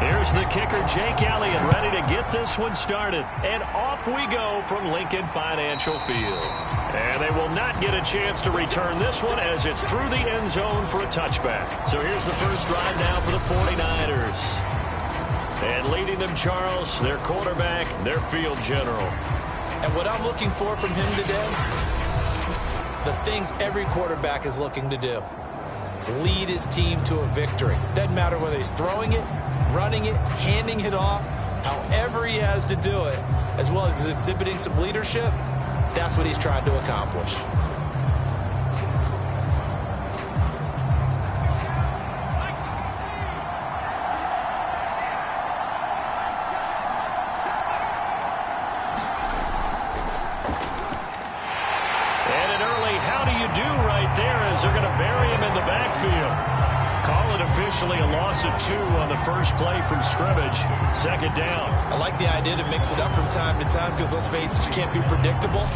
Here's the kicker, Jake Elliott, ready to get this one started. And off we go from Lincoln Financial Field. And they will not get a chance to return this one as it's through the end zone for a touchback. So here's the first drive now for the 49ers. And leading them, Charles, their quarterback, their field general. And what I'm looking for from him today, the things every quarterback is looking to do. Lead his team to a victory. Doesn't matter whether he's throwing it, running it, handing it off, however he has to do it, as well as exhibiting some leadership, that's what he's trying to accomplish. And an early how do you do right there as they're going to bury him in the backfield. Call it officially a loss of 2 on the first play from scrimmage. Second down. I like the idea to mix it up from time to time because, let's face it, you can't be predictable.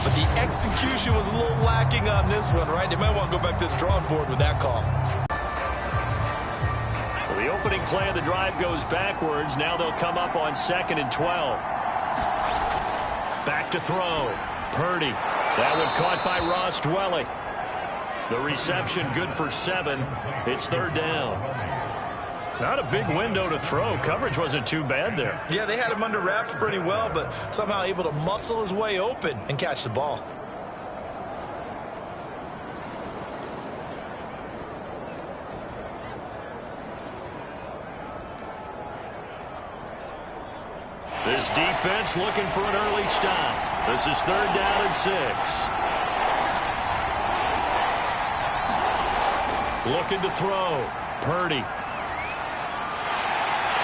But the execution was a little lacking on this one, right? They might want to go back to the drawing board with that call. So the opening play of the drive goes backwards. Now they'll come up on 2nd and 12. Back to throw. Purdy. That one caught by Ross Dwelly. The reception good for 7. It's 3rd down. Not a big window to throw. Coverage wasn't too bad there. Yeah, they had him under wraps pretty well, but somehow able to muscle his way open and catch the ball. This defense looking for an early stop. This is 3rd down and 6. Looking to throw. Purdy.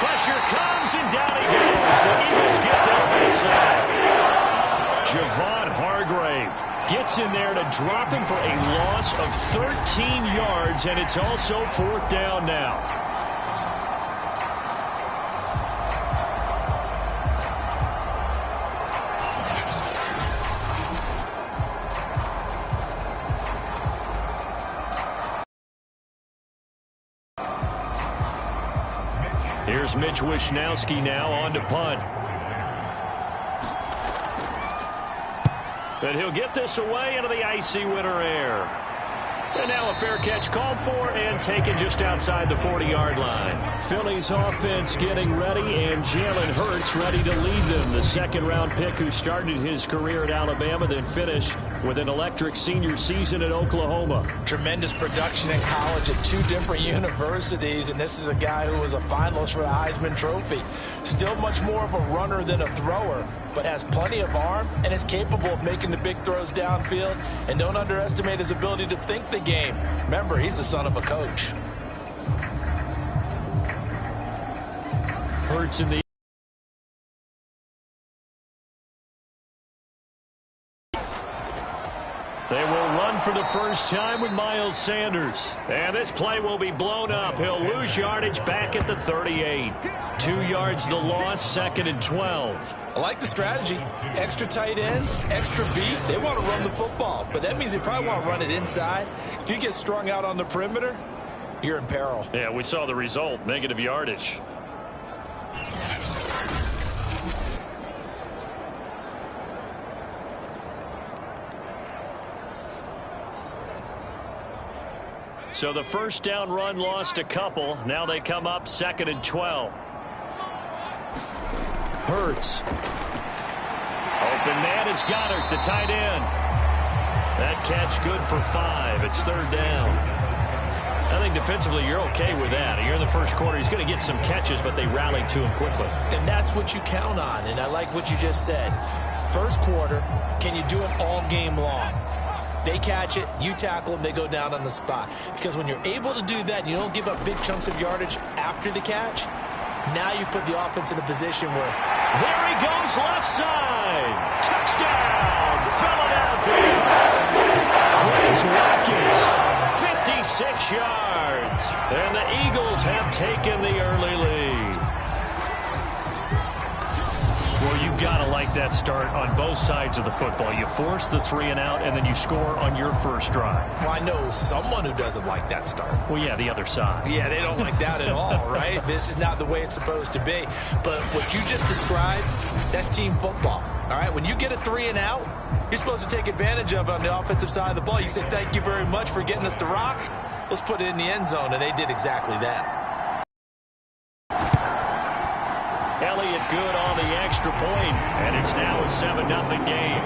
Pressure comes, and down he goes. The Eagles get their base sack. Javon Hargrave gets in there to drop him for a loss of 13 yards, and it's also 4th down now. Here's Mitch Wishnowsky now on to punt. And he'll get this away into the icy winter air. And now a fair catch called for and taken just outside the 40-yard line. Philly's offense getting ready, and Jalen Hurts ready to lead them. The 2nd-round pick who started his career at Alabama, then finished with an electric senior season at Oklahoma. Tremendous production in college at 2 different universities, and this is a guy who was a finalist for the Heisman Trophy. Still much more of a runner than a thrower, but has plenty of arm and is capable of making the big throws downfield. And don't underestimate his ability to think the game. Remember, he's the son of a coach. Hurts in the They will run for the first time with Miles Sanders. And this play will be blown up. He'll lose yardage back at the 38. 2 yards the loss, 2nd and 12. I like the strategy. Extra tight ends, extra beef. They want to run the football, but that means they probably want to run it inside. If you get strung out on the perimeter, you're in peril. Yeah, we saw the result, negative yardage. So the first down run lost a couple. Now they come up 2nd and 12. Hurts. Open man is Goddard, the tight end. That catch good for 5. It's 3rd down. I think defensively you're okay with that. You're in the first quarter. He's going to get some catches, but they rallied to him quickly. And that's what you count on, and I like what you just said. First quarter, can you do it all game long? They catch it, you tackle them, they go down on the spot. Because when you're able to do that, and you don't give up big chunks of yardage after the catch, now you put the offense in a position where... There he goes, left side. Touchdown, Philadelphia. Quez Watkins, 56 yards. And the Eagles have taken the early lead. Well, you've got to like like that start on both sides of the football. You force the 3 and out, and then you score on your first drive. Well, I know someone who doesn't like that start. Well, yeah, the other side. Yeah, they don't like that at all, right? This is not the way it's supposed to be. But what you just described, that's team football, all right? When you get a 3 and out, you're supposed to take advantage of it on the offensive side of the ball. You say, thank you very much for getting us the rock. Let's put it in the end zone, and they did exactly that. Elliott good on the extra point, and it's now a 7-0 game.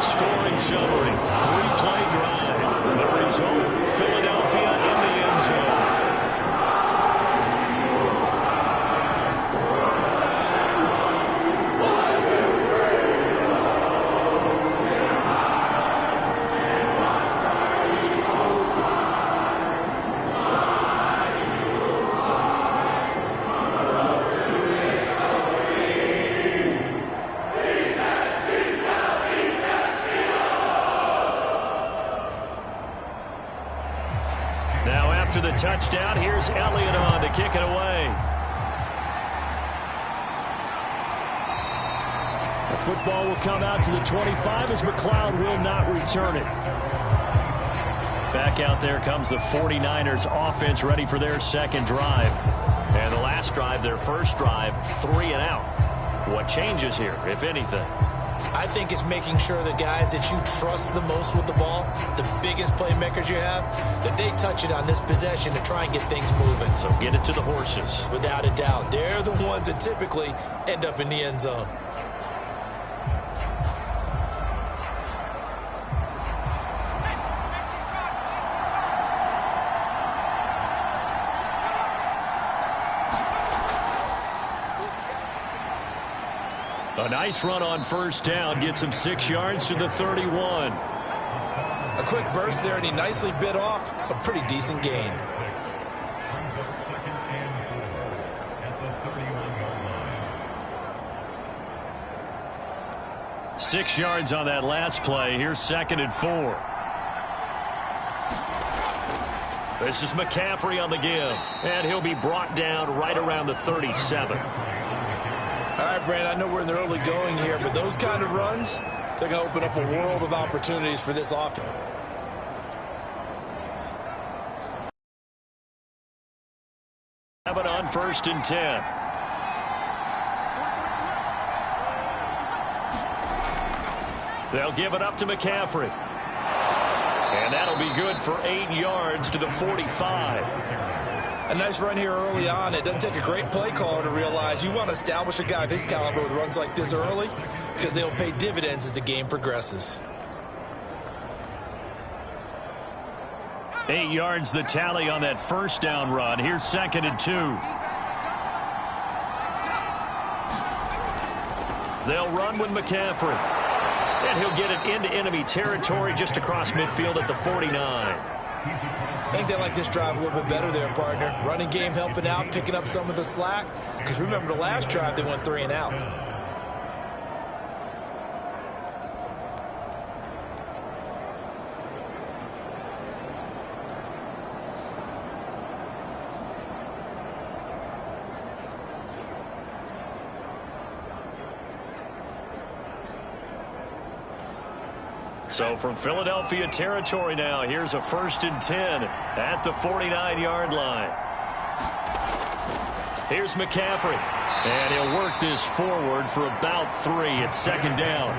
Scoring summary, 3-play drive. The result, Philadelphia in the end zone. After the touchdown, here's Elliott on to kick it away. The football will come out to the 25 as McLeod will not return it. Back out there comes the 49ers offense ready for their second drive. And the last drive, their first drive, 3 and out. What changes here, if anything? I think it's making sure the guys that you trust the most with the ball, the biggest playmakers you have, that they touch it on this possession to try and get things moving. So get it to the horses. Without a doubt. They're the ones that typically end up in the end zone. A nice run on first down gets him 6 yards to the 31. A quick burst there, and he nicely bit off a pretty decent gain. Six yards on that last play. Here's 2nd and 4. This is McCaffrey on the give, and he'll be brought down right around the 37. All right, Brandon, I know we're in the early going here, but those kind of runs, they're going to open up a world of opportunities for this offense. Have it on 1st and 10. They'll give it up to McCaffrey. And that'll be good for 8 yards to the 45. A nice run here early on. It doesn't take a great play caller to realize you want to establish a guy of his caliber with runs like this early because they'll pay dividends as the game progresses. 8 yards the tally on that first down run. Here's 2nd and 2. They'll run with McCaffrey. And he'll get it into enemy territory just across midfield at the 49. I think they like this drive a little bit better there, partner. Running game helping out, picking up some of the slack. Because remember, the last drive, they went 3 and out. So from Philadelphia territory now, here's a 1st and 10 at the 49-yard line. Here's McCaffrey. And he'll work this forward for about 3 at 2nd down.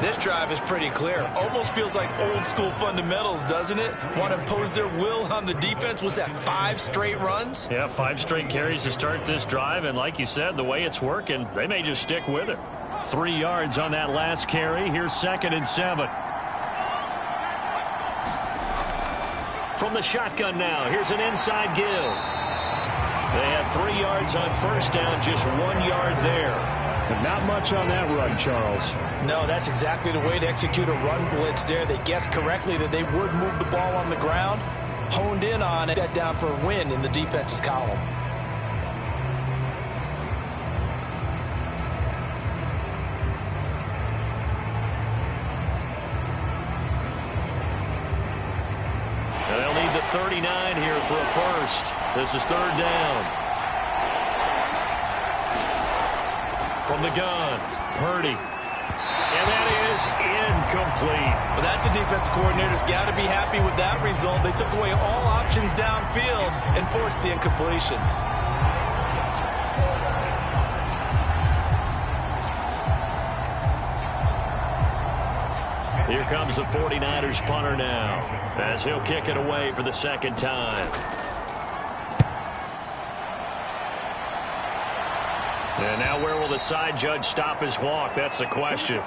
This drive is pretty clear. Almost feels like old school fundamentals, doesn't it? Want to impose their will on the defense. Was that 5 straight runs? Yeah, 5 straight carries to start this drive. And like you said, the way it's working, they may just stick with it. 3 yards on that last carry. Here's 2nd and 7. From the shotgun now, here's an inside give. They have 3 yards on first down, just 1 yard there. But not much on that run, Charles. No, that's exactly the way to execute a run blitz there. They guessed correctly that they would move the ball on the ground, honed in on it, got down for a win in the defense's column. They'll need the 39 here for a first. This is 3rd down. from the gun. Purdy. And that is incomplete. Well, that's a defensive coordinator's got to be happy with that result. They took away all options downfield and forced the incompletion. Here comes the 49ers punter now, as he'll kick it away for the second time. And now where will the side judge stop his walk? That's the question.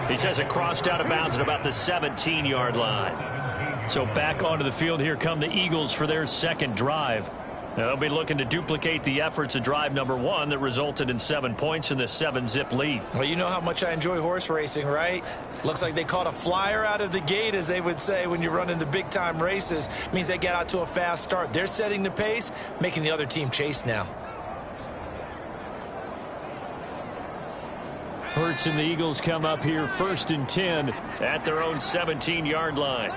He says it crossed out of bounds at about the 17-yard line. So back onto the field, here come the Eagles for their second drive. Now they'll be looking to duplicate the efforts of drive number 1 that resulted in 7 points in the 7-zip lead. Well, you know how much I enjoy horse racing, right? Looks like they caught a flyer out of the gate, as they would say when you're running the big-time races. Means they get out to a fast start. They're setting the pace, making the other team chase now. Hurts and the Eagles come up here 1st and 10 at their own 17-yard line.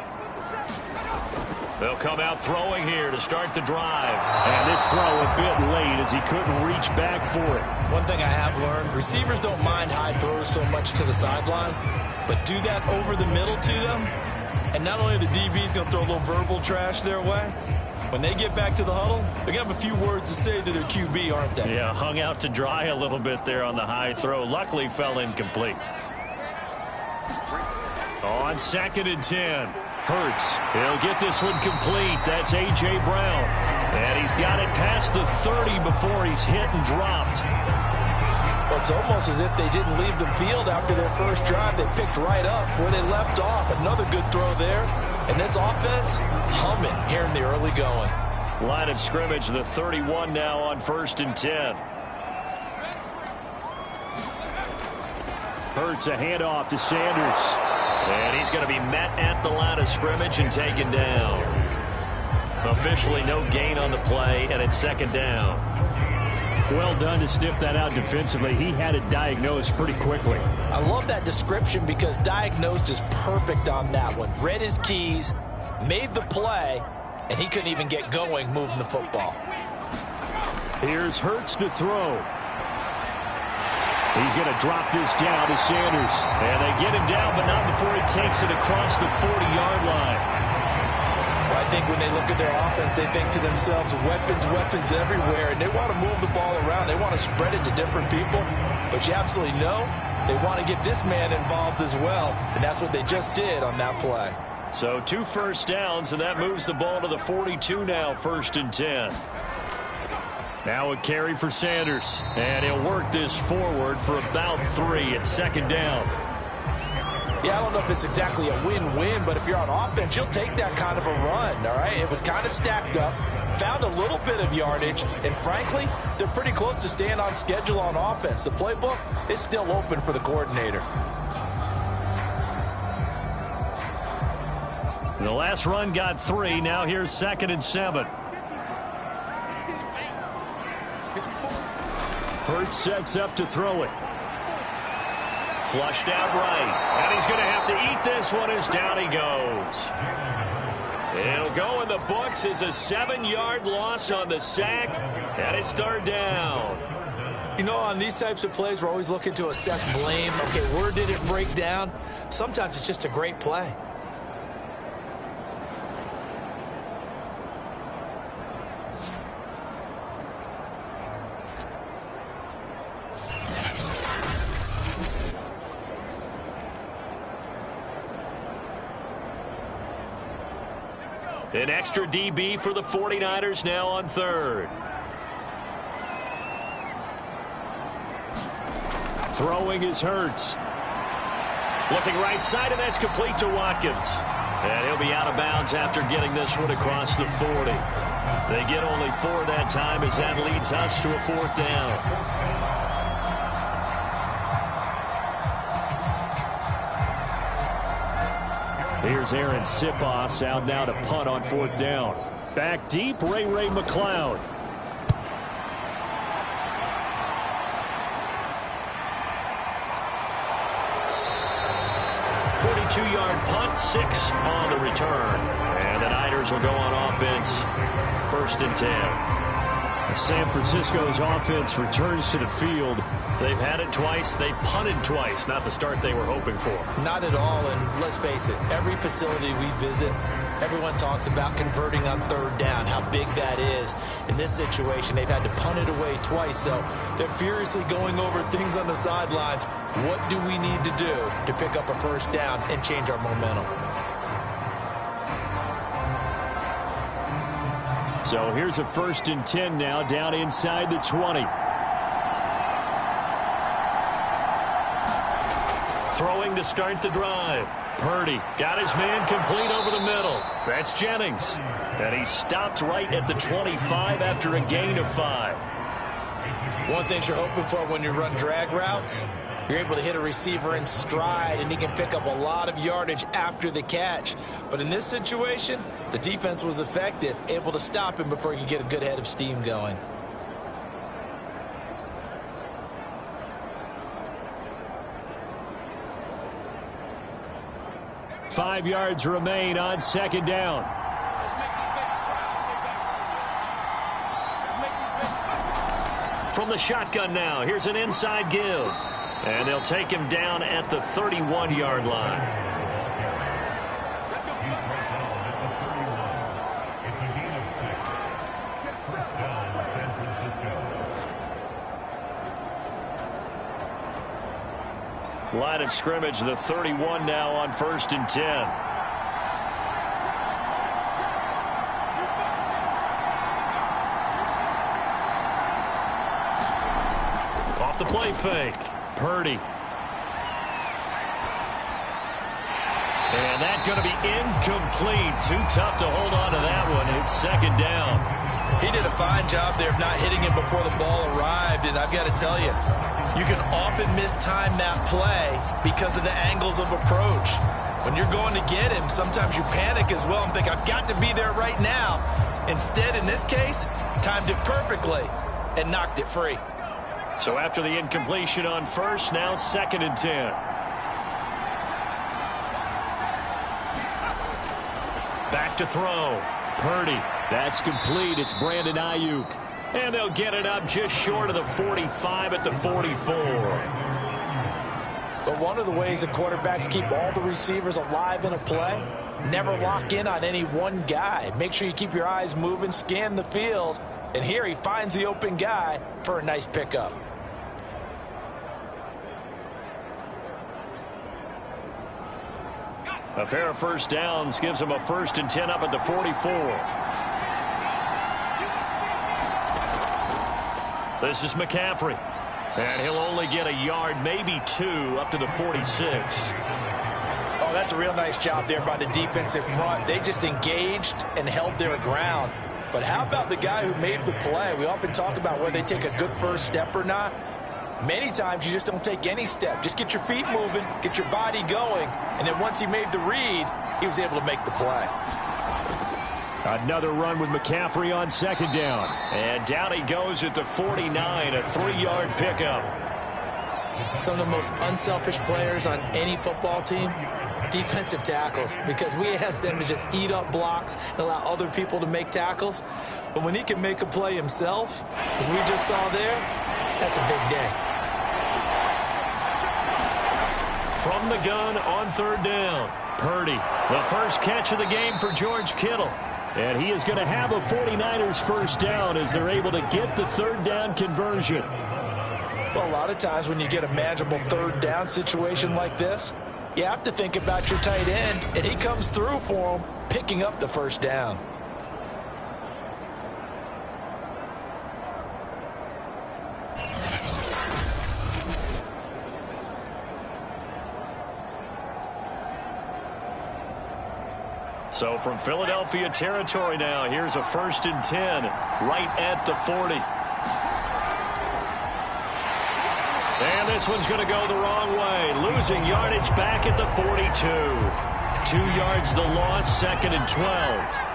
They'll come out throwing here to start the drive. And this throw a bit late as he couldn't reach back for it. One thing I have learned, receivers don't mind high throws so much to the sideline, but do that over the middle to them, and not only are the DBs going to throw a little verbal trash their way, when they get back to the huddle, they're going to have a few words to say to their QB, aren't they? Yeah, hung out to dry a little bit there on the high throw. Luckily fell incomplete. On 2nd and 10. Hurts. He'll get this one complete. That's A.J. Brown. And he's got it past the 30 before he's hit and dropped. Well, it's almost as if they didn't leave the field after their first drive. They picked right up where they left off. Another good throw there. And this offense, humming here in the early going. Line of scrimmage, the 31 now on 1st and 10. Hurts a handoff to Sanders. And he's going to be met at the line of scrimmage and taken down. Officially no gain on the play, and it's 2nd down. Well done to sniff that out defensively. He had it diagnosed pretty quickly. I love that description because diagnosed is perfect on that one. Read his keys, made the play, and he couldn't even get going moving the football. Here's Hurts to throw. He's going to drop this down to Sanders. And they get him down, but not before he takes it across the 40-yard line. Well, I think when they look at their offense, they think to themselves, weapons, weapons everywhere, and they want to move the ball around. They want to spread it to different people. But you absolutely know they want to get this man involved as well, and that's what they just did on that play. So 2 first downs, and that moves the ball to the 42 now, 1st and 10. Now a carry for Sanders, and he'll work this forward for about 3 at 2nd down. Yeah, I don't know if it's exactly a win-win, but if you're on offense, you'll take that kind of a run, all right? It was kind of stacked up, found a little bit of yardage, and frankly, they're pretty close to staying on schedule on offense. The playbook is still open for the coordinator. The last run got 3. Now here's 2nd and 7. Hurts sets up to throw it. Flushed out right. And he's going to have to eat this one as down he goes. It'll go in the books as a 7-yard loss on the sack. And it's 3rd down. You know, on these types of plays, we're always looking to assess blame. Okay, where did it break down? Sometimes it's just a great play. An extra DB for the 49ers now on 3rd. Throwing is Hurts. Looking right side, and that's complete to Watkins. And he'll be out of bounds after getting this one across the 40. They get only 4 that time as that leads us to a 4th down. Here's Aaron Sipos out now to punt on 4th down. Back deep, Ray McCloud. 42-yard punt, 6 on the return. And the Niners will go on offense, 1st and 10. San Francisco's offense returns to the field. They've had it twice. They've punted twice. Not the start they were hoping for. Not at all, and let's face it, every facility we visit, everyone talks about converting on third down, how big that is. In this situation, they've had to punt it away twice, so they're furiously going over things on the sidelines. What do we need to do to pick up a first down and change our momentum? So here's a 1st and 10 now, down inside the 20. Throwing to start the drive. Purdy got his man complete over the middle. That's Jennings. And he stopped right at the 25 after a gain of 5. One thing you're hoping for when you run drag routes, you're able to hit a receiver in stride, and he can pick up a lot of yardage after the catch. But in this situation, the defense was effective, able to stop him before he could get a good head of steam going. Five yards remain on 2nd down. From the shotgun now, here's an inside give. And they'll take him down at the 31-yard line. Line of scrimmage, the 31 now on 1st and 10. Off the play fake. Purdy. And that's going to be incomplete. Too tough to hold on to that one. It's 2nd down. He did a fine job there of not hitting him before the ball arrived, and I've got to tell you, you can often mistime that play because of the angles of approach. When you're going to get him, sometimes you panic as well and think, I've got to be there right now. Instead, in this case, timed it perfectly and knocked it free. So after the incompletion on 1st, now 2nd and 10. Back to throw. Purdy. That's complete. It's Brandon Ayuk. And they'll get it up just short of the 45 at the 44. But one of the ways the quarterbacks keep all the receivers alive in a play, never lock in on any one guy. Make sure you keep your eyes moving, scan the field. And here he finds the open guy for a nice pickup. A pair of first downs gives him a 1st and 10 up at the 44. This is McCaffrey. And he'll only get a yard, maybe 2, up to the 46. Oh, that's a real nice job there by the defensive front. They just engaged and held their ground. But how about the guy who made the play? We often talk about whether they take a good first step or not. Many times you just don't take any step. Just get your feet moving, get your body going, and then once he made the read, he was able to make the play. Another run with McCaffrey on 2nd down. And down he goes at the 49, a 3-yard pickup. Some of the most unselfish players on any football team, defensive tackles, because we ask them to just eat up blocks and allow other people to make tackles. But when he can make a play himself, as we just saw there, that's a big day. From the gun on 3rd down. Purdy, the first catch of the game for George Kittle. And he is going to have a 49ers first down as they're able to get the 3rd down conversion. Well, a lot of times when you get a manageable 3rd down situation like this, you have to think about your tight end, and he comes through for him, picking up the first down. So from Philadelphia territory now, here's a 1st and 10 right at the 40. And this one's going to go the wrong way. Losing yardage back at the 42. 2 yards the loss, 2nd and 12.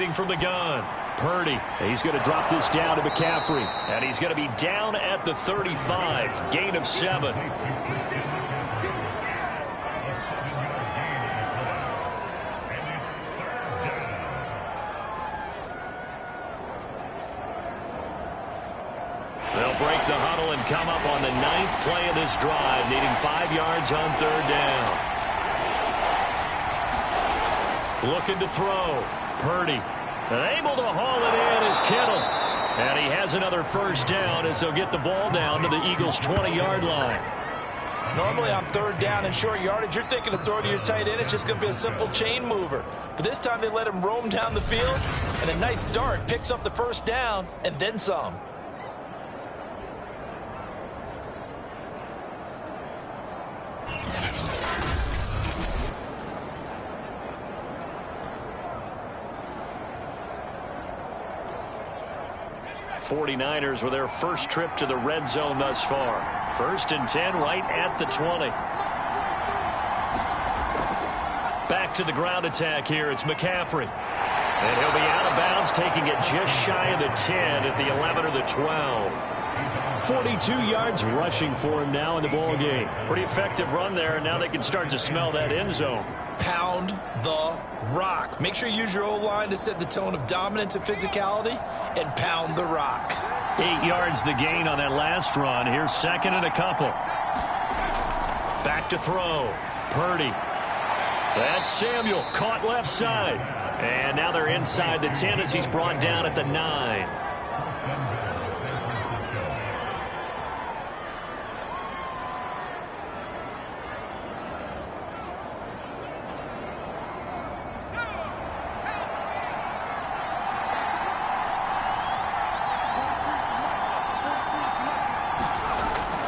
initiating from the gun. Purdy. He's going to drop this down to McCaffrey. And he's going to be down at the 35. Gain of 7. They'll break the huddle and come up on the 9th play of this drive, needing 5 yards on 3rd down. Looking to throw. Purdy. And able to haul it in is Kittle. And he has another 1st down as they'll get the ball down to the Eagles' 20-yard line. Normally on 3rd down and short yardage, you're thinking of throwing to your tight end. It's just going to be a simple chain mover. But this time they let him roam down the field, and a nice dart picks up the 1st down and then some. '49ers with their first trip to the red zone thus far. 1st and 10 right at the 20. Back to the ground attack here. It's McCaffrey. And he'll be out of bounds, taking it just shy of the 10 at the 11 or the 12. 42 yards rushing for him now in the ball game. Pretty effective run there, and now they can start to smell that end zone. Pound the rock. Make sure you use your O-line to set the tone of dominance and physicality, and pound the rock. 8 yards the gain on that last run. Here's 2nd and a couple. Back to throw. Purdy. That's Samuel. Caught left side. And now they're inside the 10 as he's brought down at the 9.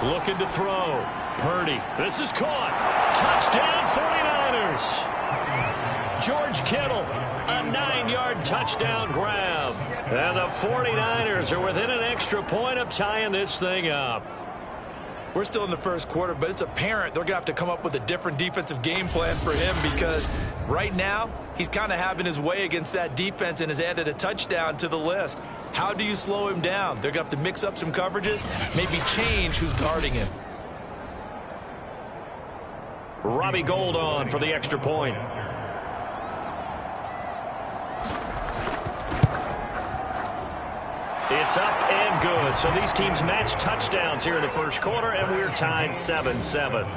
Looking to throw. Purdy. This is caught. Touchdown 49ers. George Kittle. A 9-yard touchdown grab. And the 49ers are within an extra point of tying this thing up. We're still in the 1st quarter, but it's apparent they're going to have to come up with a different defensive game plan for him, because right now he's kind of having his way against that defense and has added a touchdown to the list. How do you slow him down? They're going to have to mix up some coverages, maybe change who's guarding him. Robbie Gould on for the extra point. It's up and good. So these teams match touchdowns here in the 1st quarter, and we're tied 7-7.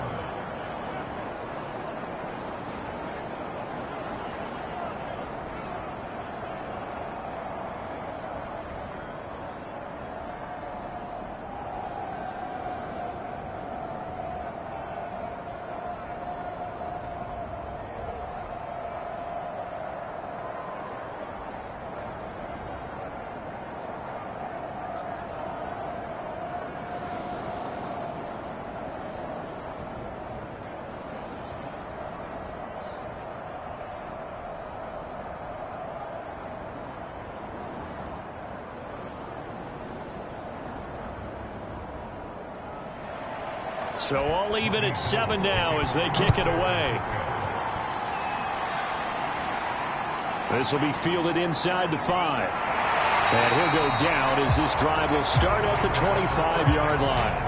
So all even at 7 now as they kick it away. This will be fielded inside the 5. And he'll go down as this drive will start at the 25-yard line.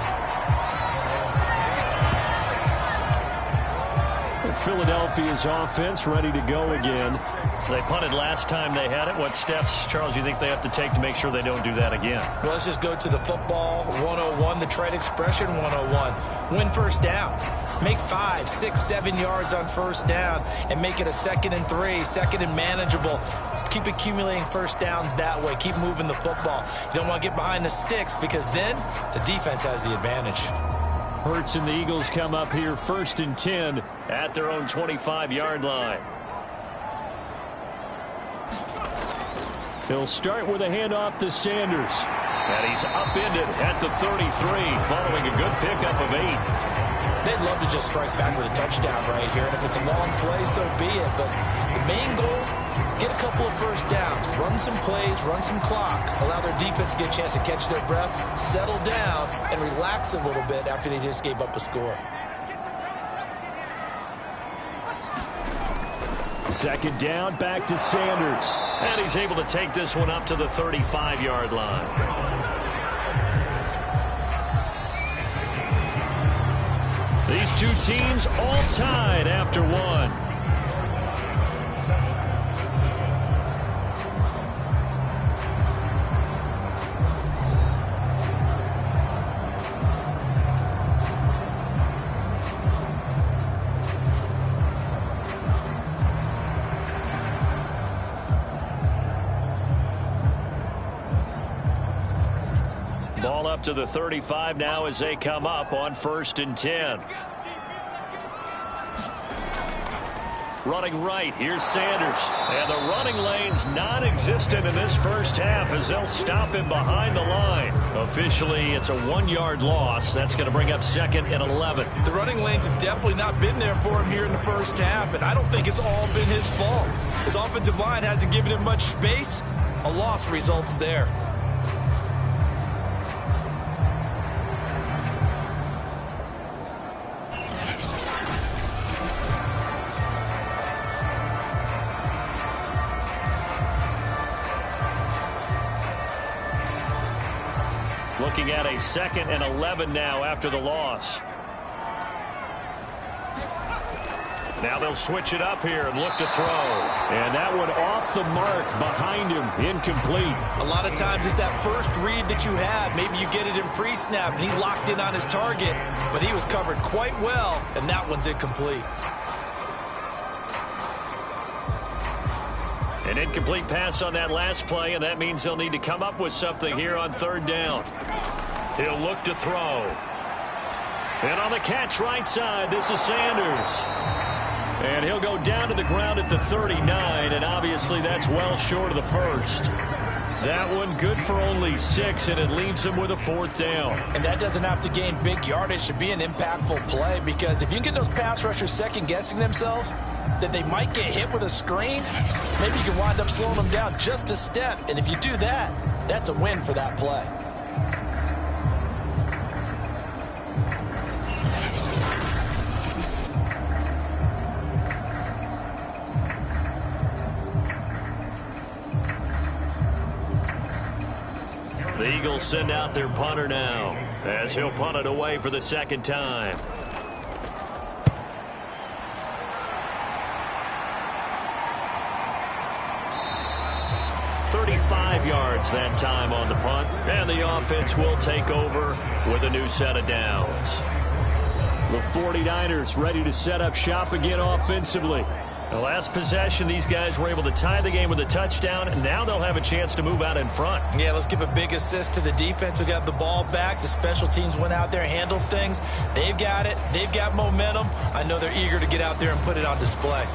Philadelphia's offense ready to go again. They punted last time they had it. What steps, Charles, do you think they have to take to make sure they don't do that again? Well, let's just go to the football 101, the trade expression 101. Win 1st down. Make 5, 6, 7 yards on 1st down and make it a 2nd and 3, 2nd and manageable. Keep accumulating 1st downs that way. Keep moving the football. You don't want to get behind the sticks, because then the defense has the advantage. Hurts and the Eagles come up here 1st and 10 at their own 25-yard line. They'll start with a handoff to Sanders. And he's upended at the 33 following a good pickup of 8. They'd love to just strike back with a touchdown right here, and if it's a long play, so be it. But the main goal, get a couple of 1st downs, run some plays, run some clock, allow their defense to get a chance to catch their breath, settle down, and relax a little bit after they just gave up a score. 2nd down, back to Sanders. And he's able to take this one up to the 35-yard line. These two teams all tied after one. Ball up to the 35 now as they come up on 1st and 10. Running right, here's Sanders. And the running lane's non-existent in this first half as they'll stop him behind the line. Officially, it's a 1-yard loss. That's going to bring up 2nd and 11. The running lanes have definitely not been there for him here in the first half, and I don't think it's all been his fault. His offensive line hasn't given him much space. A loss results there. Looking at a 2nd and 11 now after the loss. Now they'll switch it up here and look to throw. And that one off the mark behind him. Incomplete. A lot of times it's that first read that you have. Maybe you get it in pre-snap and he locked in on his target, but he was covered quite well, and that one's incomplete. An incomplete pass on that last play, and that means they'll need to come up with something here on 3rd down. He'll look to throw. And on the catch right side, this is Sanders. And he'll go down to the ground at the 39, and obviously that's well short of the first. That one good for only 6, and it leaves him with a 4th down. And that doesn't have to gain big yardage to be an impactful play, because if you can get those pass rushers second-guessing themselves, that they might get hit with a screen, maybe you can wind up slowing them down just a step. And if you do that, that's a win for that play. The Eagles send out their punter now as he'll punt it away for the 2nd time. Yards that time on the punt, and the offense will take over with a new set of downs. The 49ers ready to set up shop again offensively. The last possession, these guys were able to tie the game with a touchdown, and now they'll have a chance to move out in front. Yeah, let's give a big assist to the defense who got the ball back. The special teams went out there, handled things. They've got it. They've got momentum. I know they're eager to get out there and put it on display.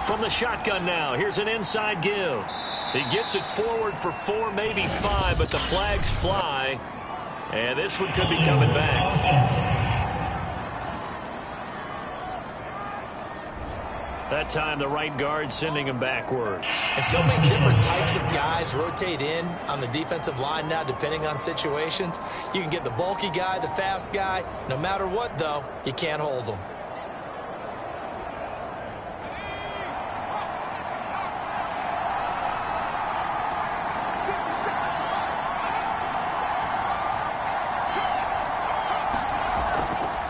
From the shotgun now, here's an inside give. He gets it forward for 4, maybe 5, but the flags fly. And this one could be coming back. That time, the right guard sending him backwards. And so many different types of guys rotate in on the defensive line now, depending on situations. You can get the bulky guy, the fast guy. No matter what, though, you can't hold them.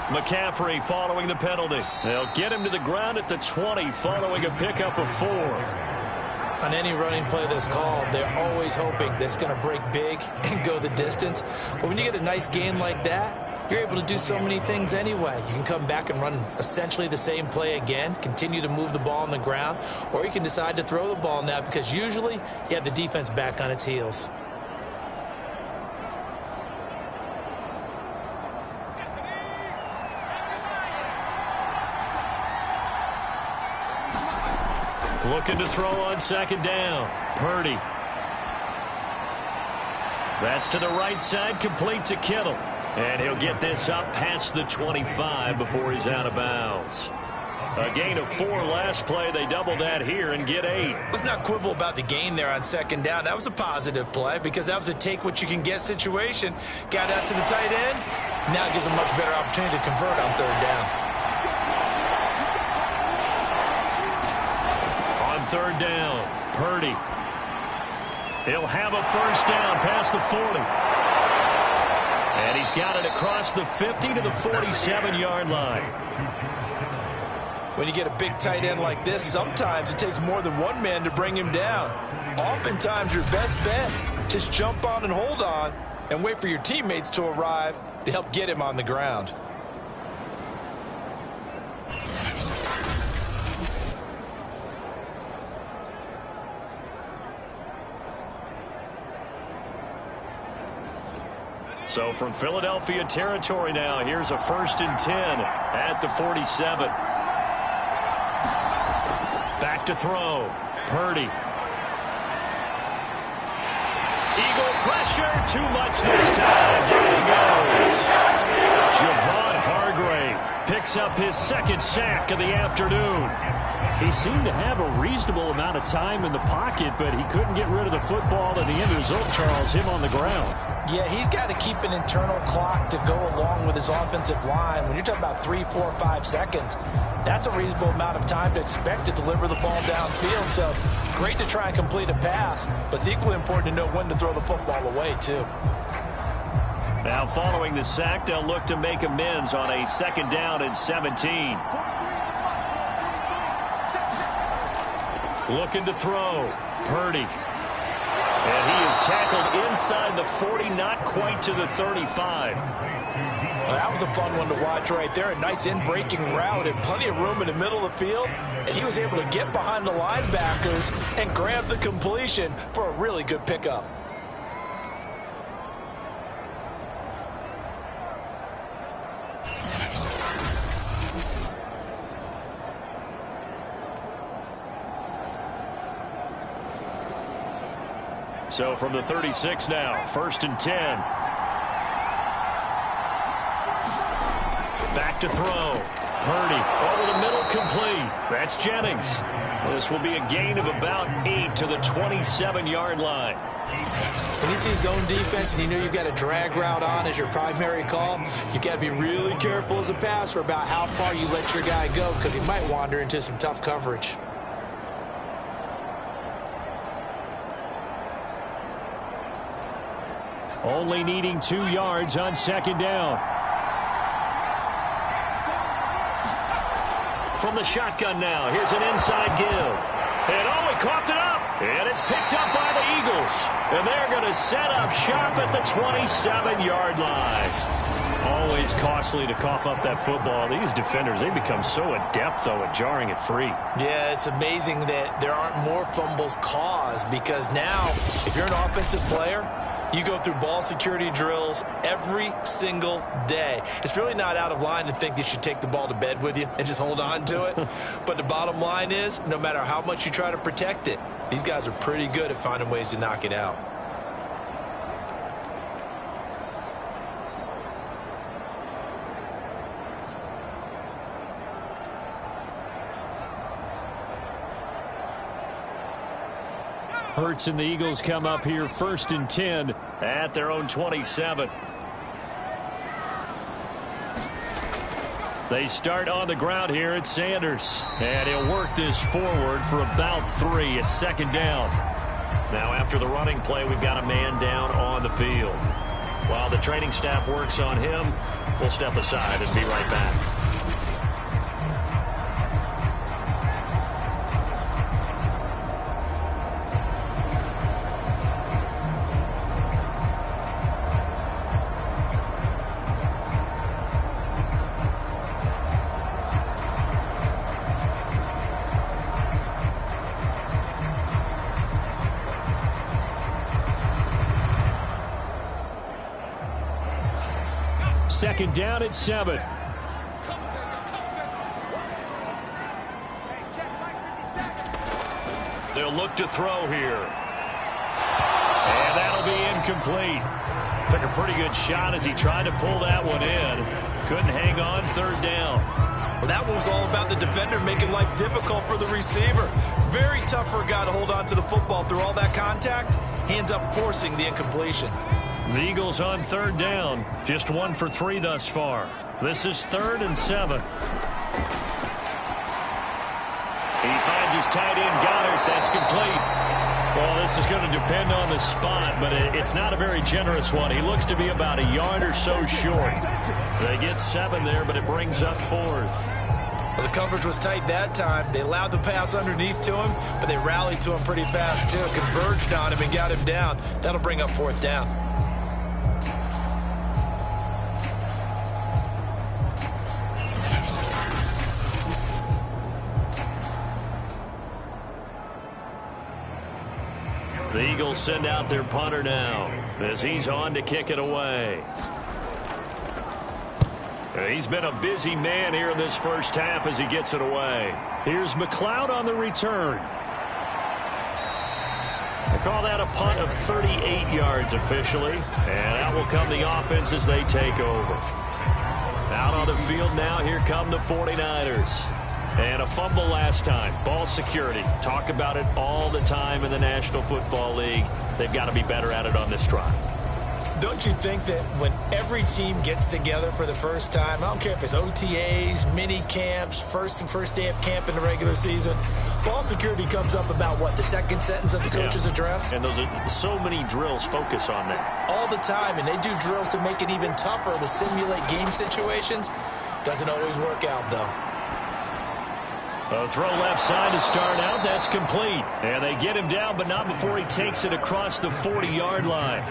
McCaffrey following the penalty. They'll get him to the ground at the 20 following a pickup of 4. On any running play that's called, they're always hoping that it's going to break big and go the distance. But when you get a nice gain like that, you're able to do so many things anyway. You can come back and run essentially the same play again, continue to move the ball on the ground, or you can decide to throw the ball now because usually you have the defense back on its heels. Looking to throw on 2nd down. Purdy. That's to the right side, complete to Kittle. And he'll get this up past the 25 before he's out of bounds. A gain of 4 last play. They double that here and get 8. Let's not quibble about the gain there on second down. That was a positive play because that was a take-what-you-can-get situation. Got out to the tight end. Now it gives a much better opportunity to convert on third down. On third down, Purdy. He'll have a first down past the 40. And he's got it across the 50 to the 47-yard line. When you get a big tight end like this, sometimes it takes more than one man to bring him down. Oftentimes, your best bet, just jump on and hold on and wait for your teammates to arrive to help get him on the ground. So from Philadelphia territory now, here's a 1st and 10 at the 47. Back to throw. Purdy. Eagle pressure. Too much this time. There he goes. Javon Hargrave picks up his 2nd sack of the afternoon. He seemed to have a reasonable amount of time in the pocket, but he couldn't get rid of the football, and the end result, Charles, him on the ground. Yeah, he's got to keep an internal clock to go along with his offensive line. When you're talking about 3, 4, 5 seconds, that's a reasonable amount of time to expect to deliver the ball downfield. So great to try and complete a pass, but it's equally important to know when to throw the football away, too. Now following the sack, they'll look to make amends on a 2nd down and 17. Looking to throw. Purdy. And he is tackled inside the 40, not quite to the 35. Well, that was a fun one to watch right there. A nice in-breaking route and plenty of room in the middle of the field. And he was able to get behind the linebackers and grab the completion for a really good pickup. So from the 36 now, 1st and 10. Back to throw. Purdy over the middle, complete. That's Jennings. This will be a gain of about 8 to the 27-yard line. When you see zone defense and you know you've got a drag route on as your primary call, you've got to be really careful as a passer about how far you let your guy go because he might wander into some tough coverage. Only needing 2 yards on 2nd down. From the shotgun now, here's an inside give. And he coughed it up. And it's picked up by the Eagles. And they're going to set up shop at the 27-yard line. Always costly to cough up that football. These defenders, they become so adept, though, at jarring it free. Yeah, it's amazing that there aren't more fumbles caused because now, if you're an offensive player, you go through ball security drills every single day. It's really not out of line to think that you should take the ball to bed with you and just hold on to it. But the bottom line is, no matter how much you try to protect it, these guys are pretty good at finding ways to knock it out. Hurts and the Eagles come up here 1st and 10 at their own 27. They start on the ground here at Sanders. And he'll work this forward for about 3 at 2nd down. Now after the running play, we've got a man down on the field. While the training staff works on him, we'll step aside and be right back. Second down at 7. They'll look to throw here. And that'll be incomplete. Took a pretty good shot as he tried to pull that one in. Couldn't hang on 3rd down. Well, that one was all about the defender making life difficult for the receiver. Very tough for a guy to hold on to the football through all that contact. He ends up forcing the incompletion. The Eagles on third down. Just 1 for 3 thus far. This is 3rd and 7. He finds his tight end, Goddard. That's complete. Well, this is going to depend on the spot, but it's not a very generous one. He looks to be about a yard or so short. They get 7 there, but it brings up 4th. Well, the coverage was tight that time. They allowed the pass underneath to him, but they rallied to him pretty fast, too. Converged on him and got him down. That'll bring up 4th down. The Eagles send out their punter now as he's on to kick it away. He's been a busy man here in this first half as he gets it away. Here's McLeod on the return. They call that a punt of 38 yards officially, and out will come the offense as they take over. Out on the field now, here come the 49ers. And a fumble last time. Ball security. Talk about it all the time in the National Football League. They've got to be better at it on this drive. Don't you think that when every team gets together for the first time, I don't care if it's OTAs, mini camps, first day of camp in the regular season, ball security comes up about, what, the second sentence of the coach's address? And those are so many drills focus on that. All the time, and they do drills to make it even tougher to simulate game situations. Doesn't always work out, though. A throw left side to start out. That's complete. And they get him down, but not before he takes it across the 40-yard line.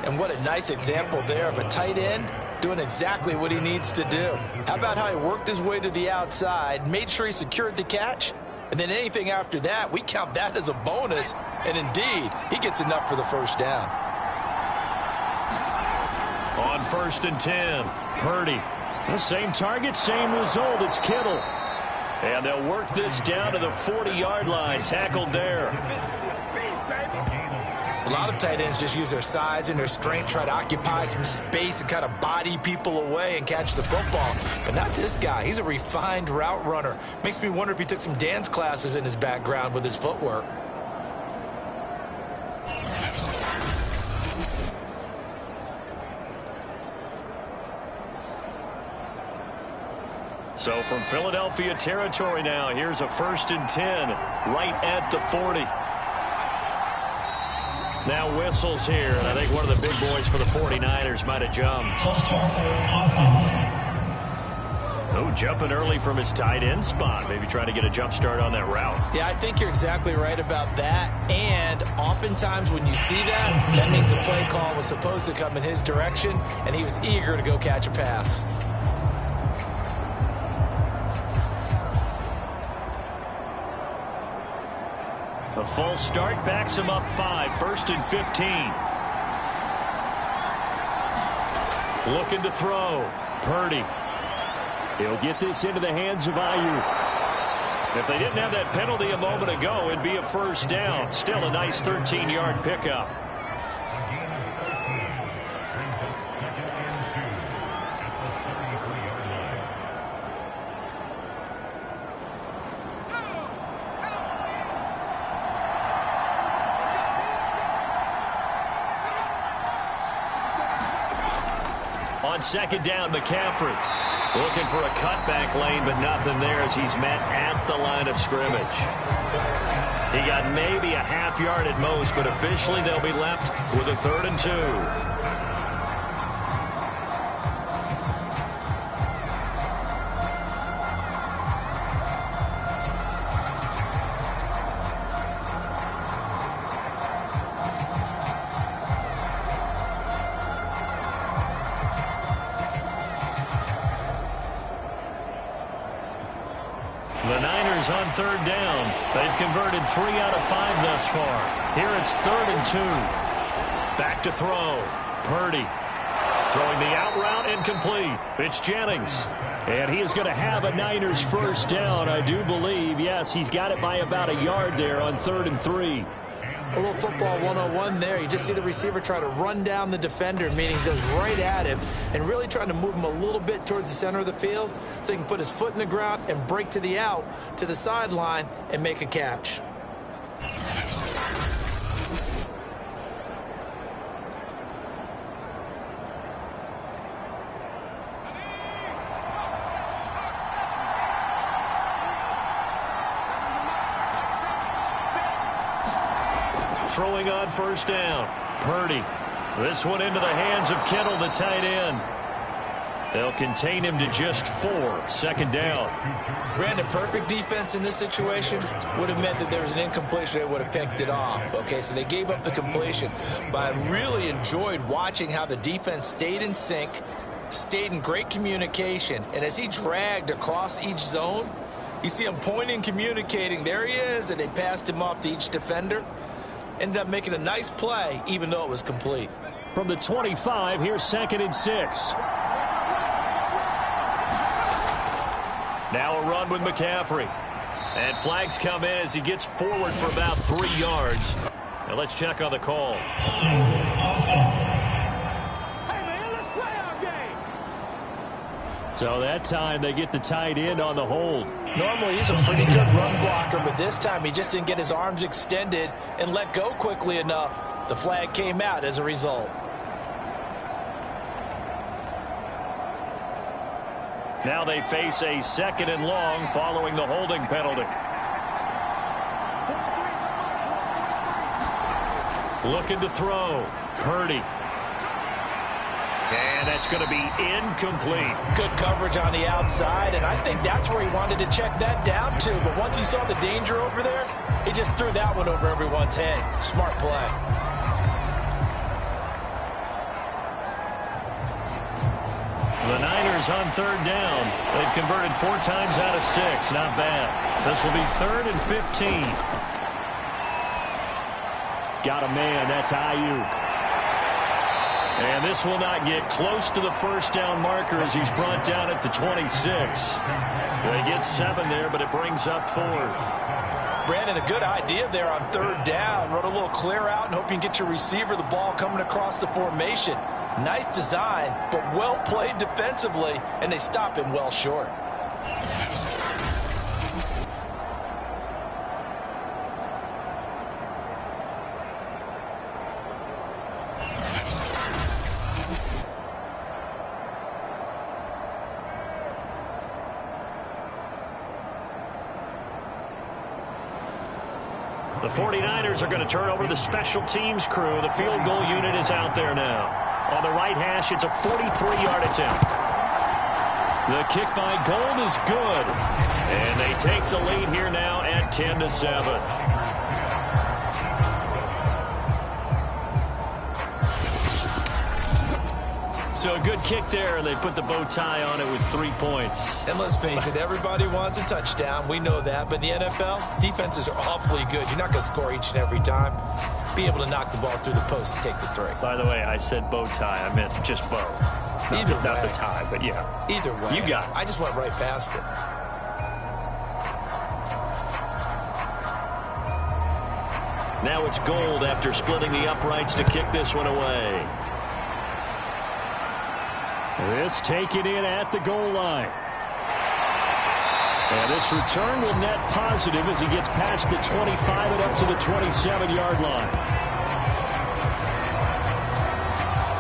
And what a nice example there of a tight end doing exactly what he needs to do. How about how he worked his way to the outside, made sure he secured the catch, and then anything after that, we count that as a bonus. And indeed, he gets enough for the first down. On 1st and 10, Purdy. The same target, same result. It's Kittle. And they'll work this down to the 40-yard line. Tackled there. A lot of tight ends just use their size and their strength, try to occupy some space and kind of body people away and catch the football. But not this guy. He's a refined route runner. Makes me wonder if he took some dance classes in his background with his footwork. So from Philadelphia territory now, here's a 1st and 10 right at the 40. Now whistles here, and I think one of the big boys for the 49ers might have jumped. Oh, jumping early from his tight end spot. Maybe trying to get a jump start on that route. Yeah, I think you're exactly right about that. And oftentimes when you see that, that means the play call was supposed to come in his direction, and he was eager to go catch a pass. A false start backs him up 5, 1st and 15. Looking to throw. Purdy. He'll get this into the hands of Ayuk. If they didn't have that penalty a moment ago, it'd be a 1st down. Still a nice 13-yard pickup. On 2nd down, McCaffrey looking for a cutback lane, but nothing there as he's met at the line of scrimmage. He got maybe a half yard at most, but officially they'll be left with a 3rd and 2. The Niners on 3rd down. They've converted 3 out of 5 thus far. Here it's 3rd and 2. Back to throw. Purdy throwing the out route incomplete. It's Jennings. And he is going to have a Niners 1st down, I do believe. Yes, he's got it by about a yard there on 3rd and 3. A little football 101 there. You just see the receiver try to run down the defender, meaning goes right at him, and really trying to move him a little bit towards the center of the field so he can put his foot in the ground and break to the out, to the sideline, and make a catch. Throwing on first down. Purdy. This one into the hands of Kittle, the tight end. They'll contain him to just 4. Second down. Brandon, perfect defense in this situation would have meant that there was an incompletion. They would have picked it off. Okay, so they gave up the completion. But I really enjoyed watching how the defense stayed in sync, stayed in great communication. And as he dragged across each zone, you see him pointing, communicating. There he is, and they passed him off to each defender. Ended up making a nice play, even though it was complete. From the 25, here's 2nd and 6. Now a run with McCaffrey. And flags come in as he gets forward for about 3 yards. Now let's check on the call. So that time they get the tight end on the hold. Normally he's a pretty good run blocker, but this time he just didn't get his arms extended and let go quickly enough. The flag came out as a result. Now they face a 2nd and long following the holding penalty. Looking to throw. Purdy. And that's going to be incomplete. Good coverage on the outside, and I think that's where he wanted to check that down to. But once he saw the danger over there, he just threw that one over everyone's head. Smart play. The Niners on 3rd down. They've converted 4 times out of 6. Not bad. This will be 3rd and 15. Got a man. That's Ayuk. And this will not get close to the first down marker as he's brought down at the 26. They get 7 there, but it brings up 4th. Brandon, a good idea there on 3rd down. Run a little clear out and hope you can get your receiver the ball coming across the formation. Nice design, but well played defensively, and they stop him well short. The 49ers are going to turn over the special teams crew. The field goal unit is out there now. On the right hash, it's a 43-yard attempt. The kick by Gold is good. And they take the lead here now at 10-7. So a good kick there, and they put the bow tie on it with 3 points. And let's face it, everybody wants a touchdown. We know that. But in the NFL, defenses are awfully good. You're not going to score each and every time. Be able to knock the ball through the post and take the 3. By the way, I said bow tie. I meant just bow. Not the tie, but yeah. Either way. You got it. I just went right past it. Now it's Gold after splitting the uprights to kick this one away. This taken in at the goal line. And this return will net positive as he gets past the 25 and up to the 27-yard line.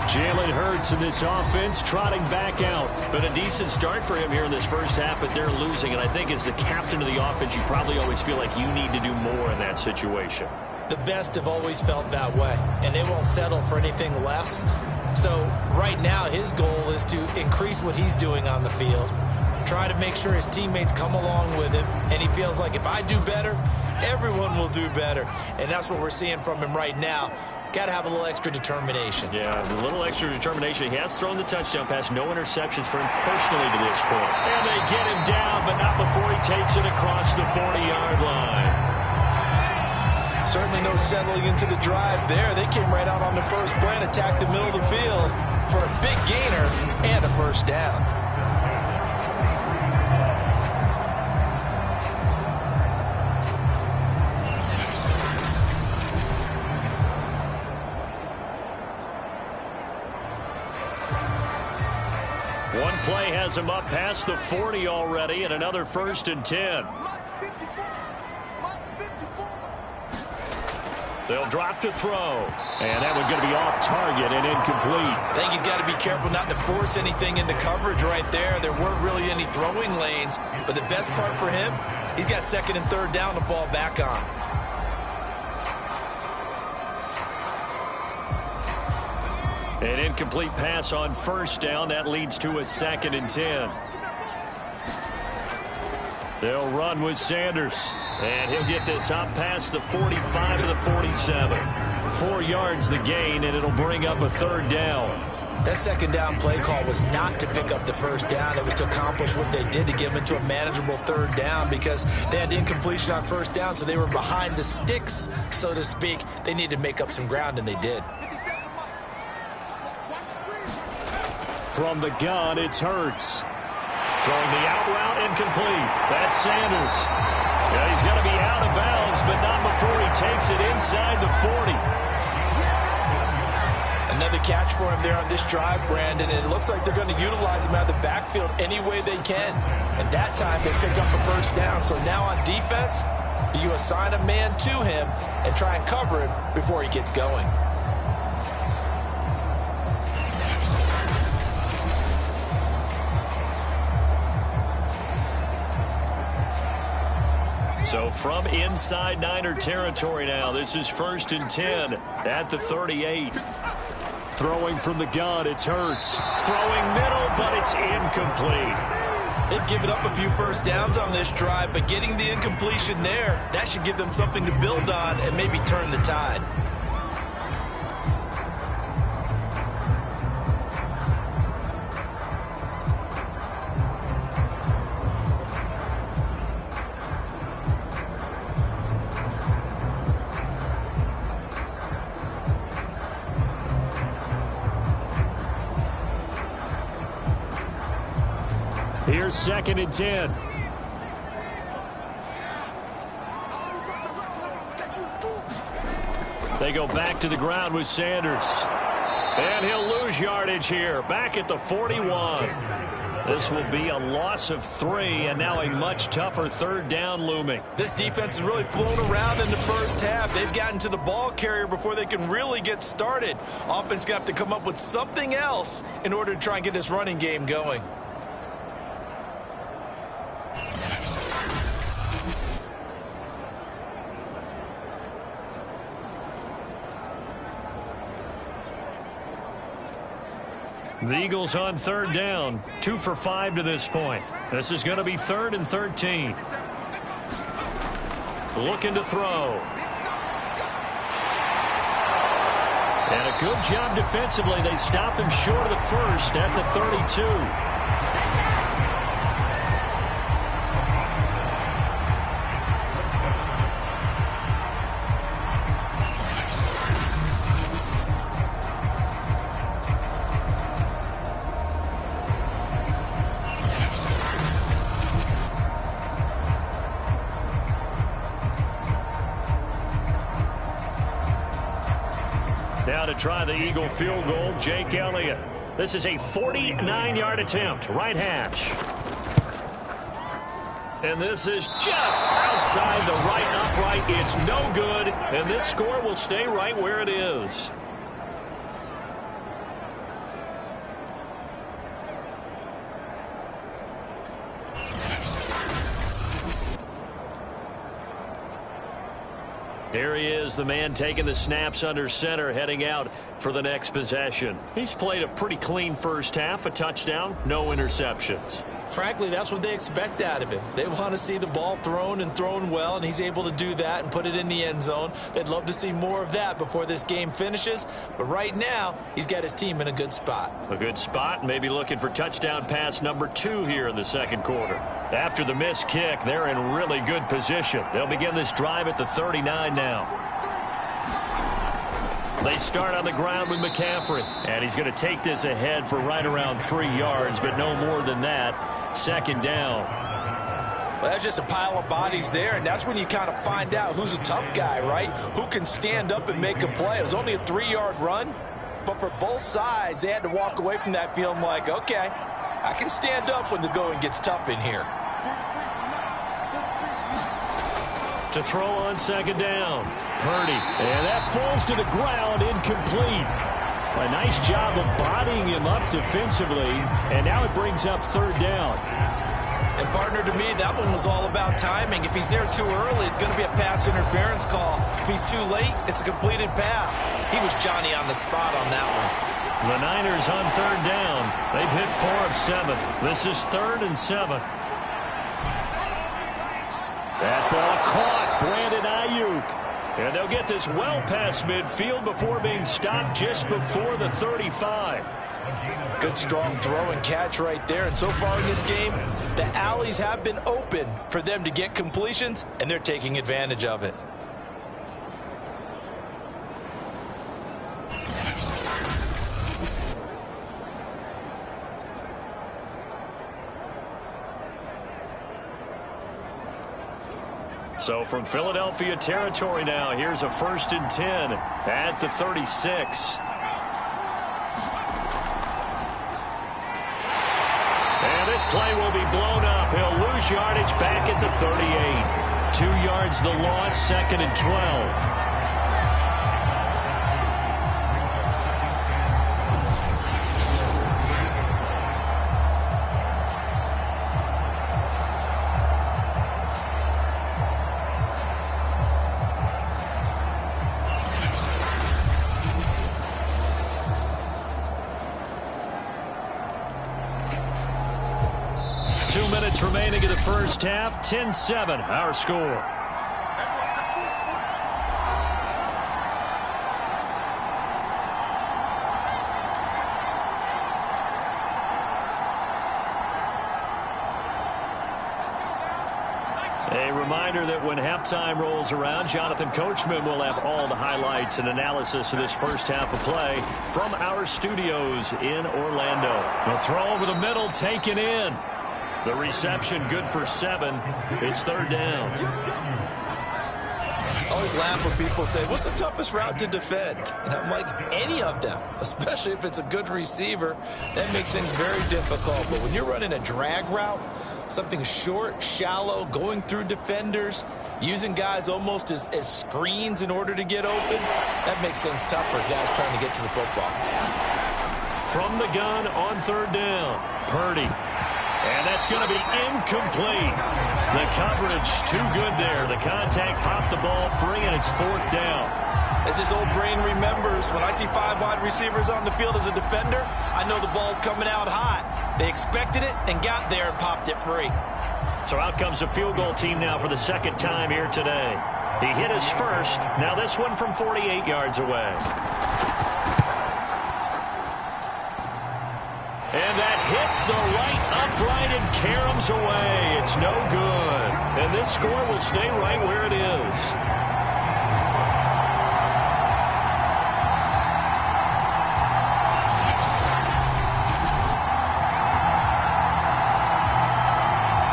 Jalen Hurts in this offense trotting back out. But a decent start for him here in this first half, but they're losing. And I think as the captain of the offense, you probably always feel like you need to do more in that situation. The best have always felt that way, and they won't settle for anything less. So right now his goal is to increase what he's doing on the field, try to make sure his teammates come along with him, and he feels like if I do better, everyone will do better. And that's what we're seeing from him right now. Got to have a little extra determination. Yeah, a little extra determination. He has thrown the touchdown pass, no interceptions for him personally to this point. And they get him down, but not before he takes it across the 40-yard line. Certainly no settling into the drive there. They came right out on the first play and attacked the middle of the field for a big gainer and a first down. One play has him up past the 40 already, and another 1st and 10. They'll drop to throw. And that one's going to be off target and incomplete. I think he's got to be careful not to force anything into coverage right there. There weren't really any throwing lanes. But the best part for him, he's got 2nd and 3rd down to fall back on. An incomplete pass on 1st down. That leads to a 2nd and 10. They'll run with Sanders. And he'll get this up past the 45 to the 47. 4 yards the gain, and it'll bring up a 3rd down. That 2nd down play call was not to pick up the 1st down. It was to accomplish what they did to get them into a manageable 3rd down because they had incompletion on 1st down, so they were behind the sticks, so to speak. They needed to make up some ground, and they did. From the gun, it's Hurts. Throwing the out route, incomplete. That's Sanders. Yeah, he's going to be out of bounds, but not before he takes it inside the 40. Another catch for him there on this drive, Brandon, and it looks like they're going to utilize him out of the backfield any way they can. And that time they pick up a 1st down. So now on defense, do you assign a man to him and try and cover him before he gets going? So from inside Niner territory now, this is 1st and 10 at the 38. Throwing from the gun, it's Hurts. Throwing middle, but it's incomplete. They've given up a few 1st downs on this drive, but getting the incompletion there, that should give them something to build on and maybe turn the tide. Here's 2nd and 10. They go back to the ground with Sanders. And he'll lose yardage here, back at the 41. This will be a loss of 3, and now a much tougher 3rd down looming. This defense has really flown around in the 1st half. They've gotten to the ball carrier before they can really get started. Offense going to have to come up with something else in order to try and get this running game going. The Eagles on 3rd down, 2 for 5 to this point. This is going to be 3rd and 13. Looking to throw. And a good job defensively. They stopped him short of the 1st at the 32. Now to try the Eagle field goal, Jake Elliott. This is a 49-yard attempt, right hash. And this is just outside the right upright. It's no good, and this score will stay right where it is. Here he is, the man taking the snaps under center, heading out for the next possession. He's played a pretty clean 1st half, a touchdown, no interceptions. Frankly, that's what they expect out of him. They want to see the ball thrown and thrown well, and he's able to do that and put it in the end zone. They'd love to see more of that before this game finishes, but right now, he's got his team in a good spot. A good spot, maybe looking for touchdown pass number 2 here in the 2nd quarter. After the missed kick, they're in really good position. They'll begin this drive at the 39 now. They start on the ground with McCaffrey, and he's going to take this ahead for right around 3 yards, but no more than that. 2nd down. Well, that's just a pile of bodies there, and that's when you kind of find out who's a tough guy, right? Who can stand up and make a play. It was only a 3-yard run, but for both sides, they had to walk away from that feeling like, okay, I can stand up when the going gets tough in here. To throw on second down. Purdy. And that falls to the ground, incomplete. A nice job of bodying him up defensively. And now it brings up third down. And partner, to me, that one was all about timing. If he's there too early, it's going to be a pass interference call. If he's too late, it's a completed pass. He was Johnny on the spot on that one. The Niners on third down. They've hit 4 of 7. This is 3rd and 7. That ball caught. Brandon Ayuk. And they'll get this well past midfield before being stopped just before the 35. Good strong throw and catch right there. And so far in this game, the alleys have been open for them to get completions, and they're taking advantage of it. So from Philadelphia territory now, here's a 1st and 10 at the 36. And this play will be blown up. He'll lose yardage back at the 38. 2 yards the loss, 2nd and 12. Remaining in the first half, 10-7, our score. A reminder that when halftime rolls around, Jonathan Coachman will have all the highlights and analysis of this first half of play from our studios in Orlando. The throw over the middle taken in. The reception good for 7. It's 3rd down. I always laugh when people say, what's the toughest route to defend? And I'm like, any of them, especially if it's a good receiver. That makes things very difficult. But when you're running a drag route, something short, shallow, going through defenders, using guys almost as screens in order to get open, that makes things tough for guys trying to get to the football. From the gun on 3rd down, Purdy. And that's going to be incomplete. The coverage too good there. The contact popped the ball free, and it's 4th down. As his old brain remembers, when I see 5 wide receivers on the field as a defender, I know the ball's coming out hot. They expected it and got there and popped it free. So out comes a field goal team now for the 2nd time here today. He hit his first. Now this one from 48 yards away. And that hits the right upright and caroms away. It's no good. And this score will stay right where it is.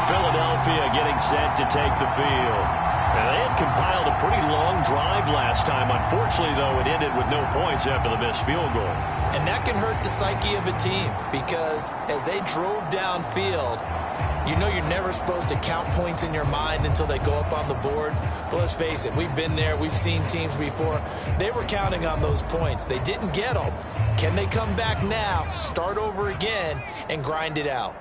Philadelphia getting set to take the field. Now, they had compiled a pretty long drive last time. Unfortunately, though, it ended with no points after the missed field goal. And that can hurt the psyche of a team because as they drove downfield, you know you're never supposed to count points in your mind until they go up on the board. But let's face it, we've been there. We've seen teams before. They were counting on those points. They didn't get them. Can they come back now, start over again, and grind it out?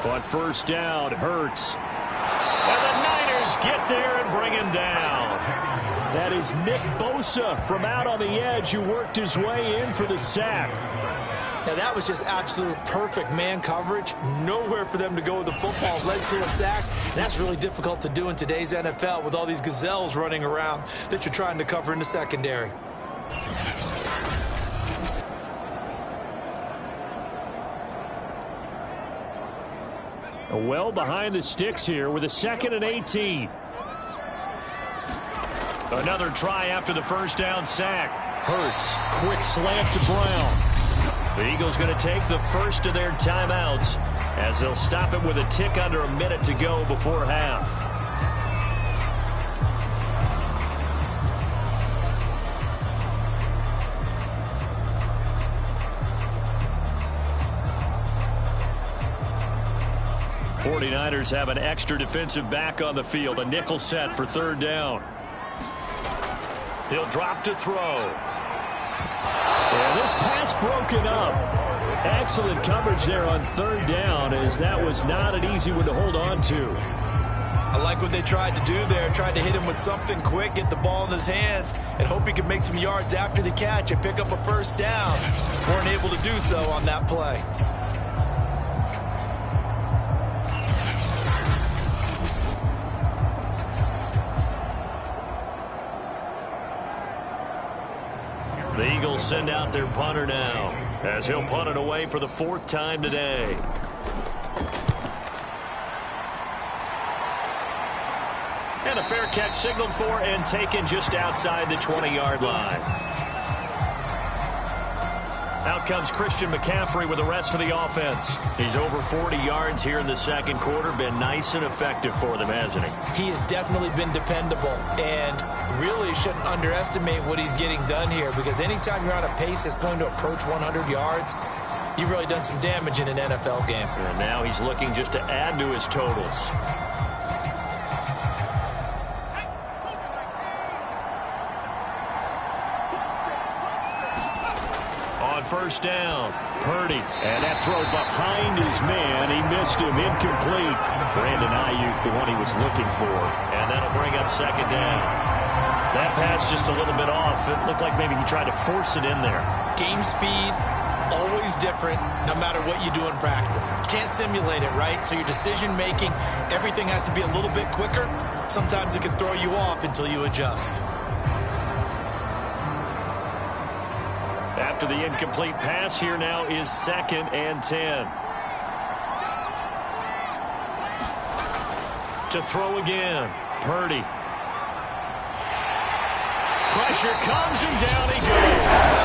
On 1st down, Hurts. And the Niners get there and bring him down. That is Nick Bosa from out on the edge who worked his way in for the sack. Now, that was just absolute perfect man coverage. Nowhere for them to go with the football. Led to a sack. That's really difficult to do in today's NFL with all these gazelles running around that you're trying to cover in the secondary. Well behind the sticks here with a 2nd and 18. Another try after the 1st down sack. Hurts, quick slant to Brown. The Eagles going to take the first of their timeouts as they'll stop it with a tick under a minute to go before half. 49ers have an extra defensive back on the field. A nickel set for third down. He'll drop to throw. And this pass broken up. Excellent coverage there on third down, as that was not an easy one to hold on to. I like what they tried to do there. Tried to hit him with something quick, get the ball in his hands, and hope he could make some yards after the catch and pick up a first down. Weren't able to do so on that play. The Eagles send out their punter now, as he'll punt it away for the 4th time today. And a fair catch signaled for and taken just outside the 20-yard line. Out comes Christian McCaffrey with the rest of the offense. He's over 40 yards here in the second quarter. Been nice and effective for them, hasn't he? He has definitely been dependable, and really shouldn't underestimate what he's getting done here, because anytime you're on a pace that's going to approach 100 yards, you've really done some damage in an NFL game. And now he's looking just to add to his totals. First down, Purdy, and that throw behind his man. He missed him, incomplete. Brandon Ayuk, the one he was looking for. And that'll bring up second down. That pass just a little bit off. It looked like maybe he tried to force it in there. Game speed, always different, no matter what you do in practice. You can't simulate it, right? So your decision making, everything has to be a little bit quicker. Sometimes it can throw you off until you adjust. After the incomplete pass, here now is 2nd and 10. To throw again, Purdy. Pressure comes and down he goes.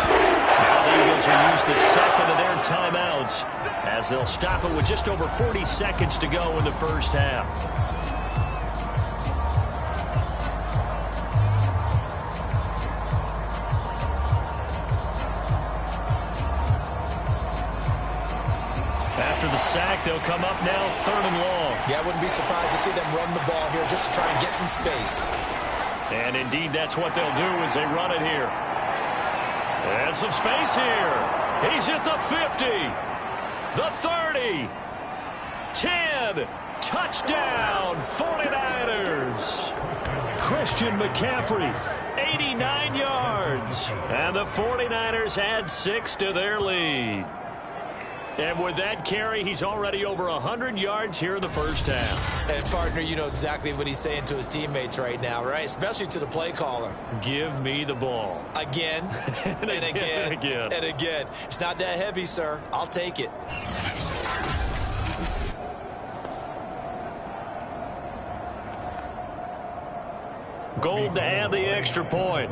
Now the Eagles will use the second of their timeouts as they'll stop it with just over 40 seconds to go in the first half. After the sack, they'll come up now 3rd and long. Yeah, I wouldn't be surprised to see them run the ball here just to try and get some space. And indeed, that's what they'll do as they run it here. And some space here. He's at the 50, the 30, 10, touchdown, 49ers. Christian McCaffrey, 89 yards. And the 49ers add 6 to their lead. And with that carry, he's already over 100 yards here in the first half. And, partner, you know exactly what he's saying to his teammates right now, right? Especially to the play caller. Give me the ball. Again, and again, and again. and again. It's not that heavy, sir. I'll take it. Gold to add the extra point.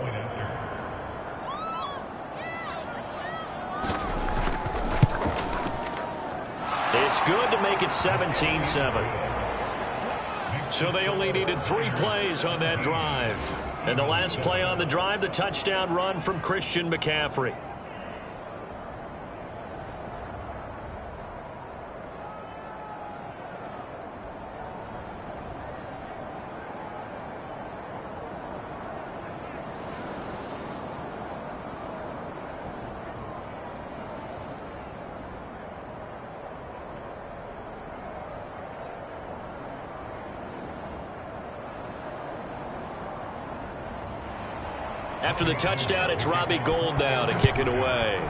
It's good to make it 17-7. So they only needed 3 plays on that drive. And the last play on the drive, the touchdown run from Christian McCaffrey. After the touchdown, it's Robbie Gould now to kick it away.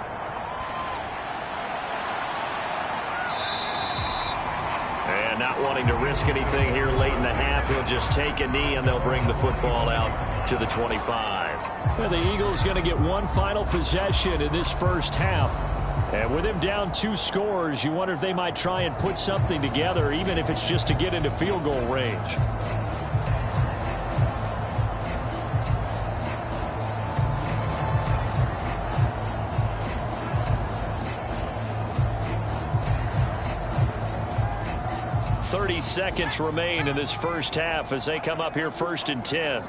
And not wanting to risk anything here late in the half, he'll just take a knee and they'll bring the football out to the 25. Well, the Eagles going to get one final possession in this first half. And with him down 2 scores, you wonder if they might try and put something together, even if it's just to get into field goal range. Seconds remain in this first half as they come up here 1st and 10.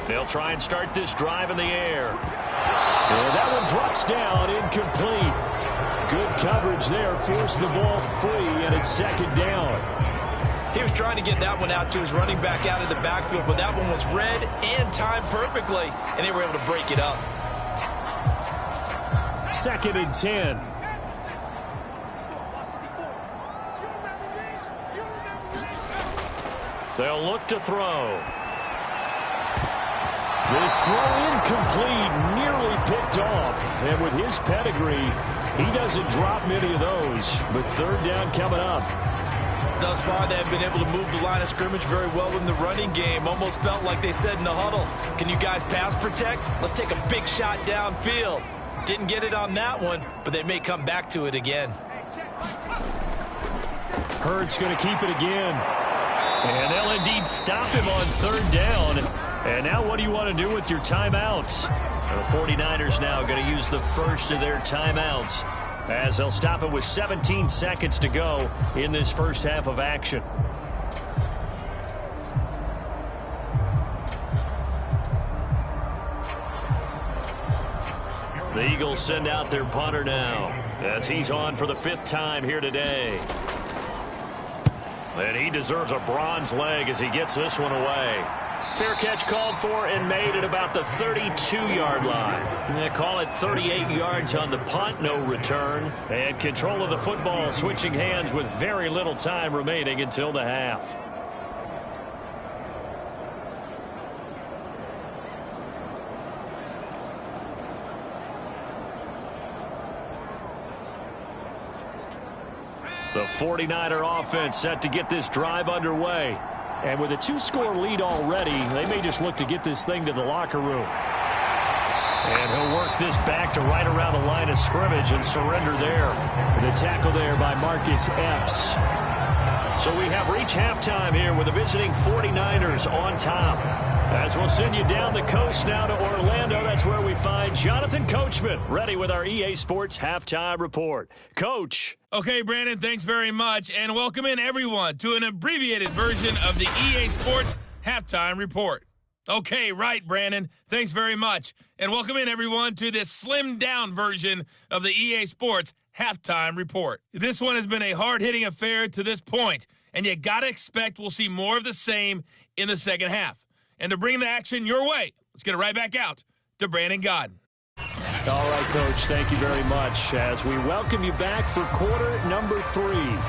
They'll try and start this drive in the air. And that one drops down, incomplete. Good coverage there. Forced the ball free, and it's second down. He was trying to get that one out to his running back out of the backfield, but that one was read and timed perfectly, and they were able to break it up. Second and 10. They'll look to throw. This throw incomplete, nearly picked off. And with his pedigree, he doesn't drop many of those. But third down coming up. Thus far, they have been able to move the line of scrimmage very well in the running game. Almost felt like they said in the huddle, can you guys pass protect? Let's take a big shot downfield. Didn't get it on that one, but they may come back to it again. Hurts going to keep it again. And they'll indeed stop him on third down. And now what do you want to do with your timeouts? The 49ers now going to use the first of their timeouts as they'll stop it with 17 seconds to go in this first half of action. The Eagles send out their punter now as he's on for the 5th time here today. And he deserves a bronze leg as he gets this one away. Fair catch called for and made at about the 32-yard line. They call it 38 yards on the punt, no return. And control of the football switching hands with very little time remaining until the half. The 49er offense set to get this drive underway. And with a 2-score lead already, they may just look to get this thing to the locker room. And he'll work this back to right around the line of scrimmage and surrender there. The tackle there by Marcus Epps. So we have reached halftime here with the visiting 49ers on top. As we'll send you down the coast now to Orlando, that's where we find Jonathan Coachman, ready with our EA Sports Halftime Report. Coach. Okay, Brandon, thanks very much, and welcome in everyone to an abbreviated version of the EA Sports Halftime Report. Okay, right, Brandon, thanks very much, and welcome in everyone to this slimmed-down version of the EA Sports Halftime Report. This one has been a hard-hitting affair to this point, and you gotta expect we'll see more of the same in the second half. And to bring the action your way, let's get it right back out to Brandon Gaudin. All right, Coach, thank you very much as we welcome you back for quarter number 3.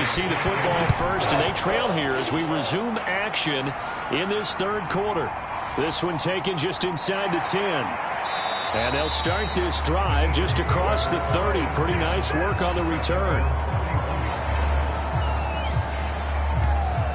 See the football first, and they trail here as we resume action in this third quarter. This one taken just inside the 10. And they'll start this drive just across the 30. Pretty nice work on the return.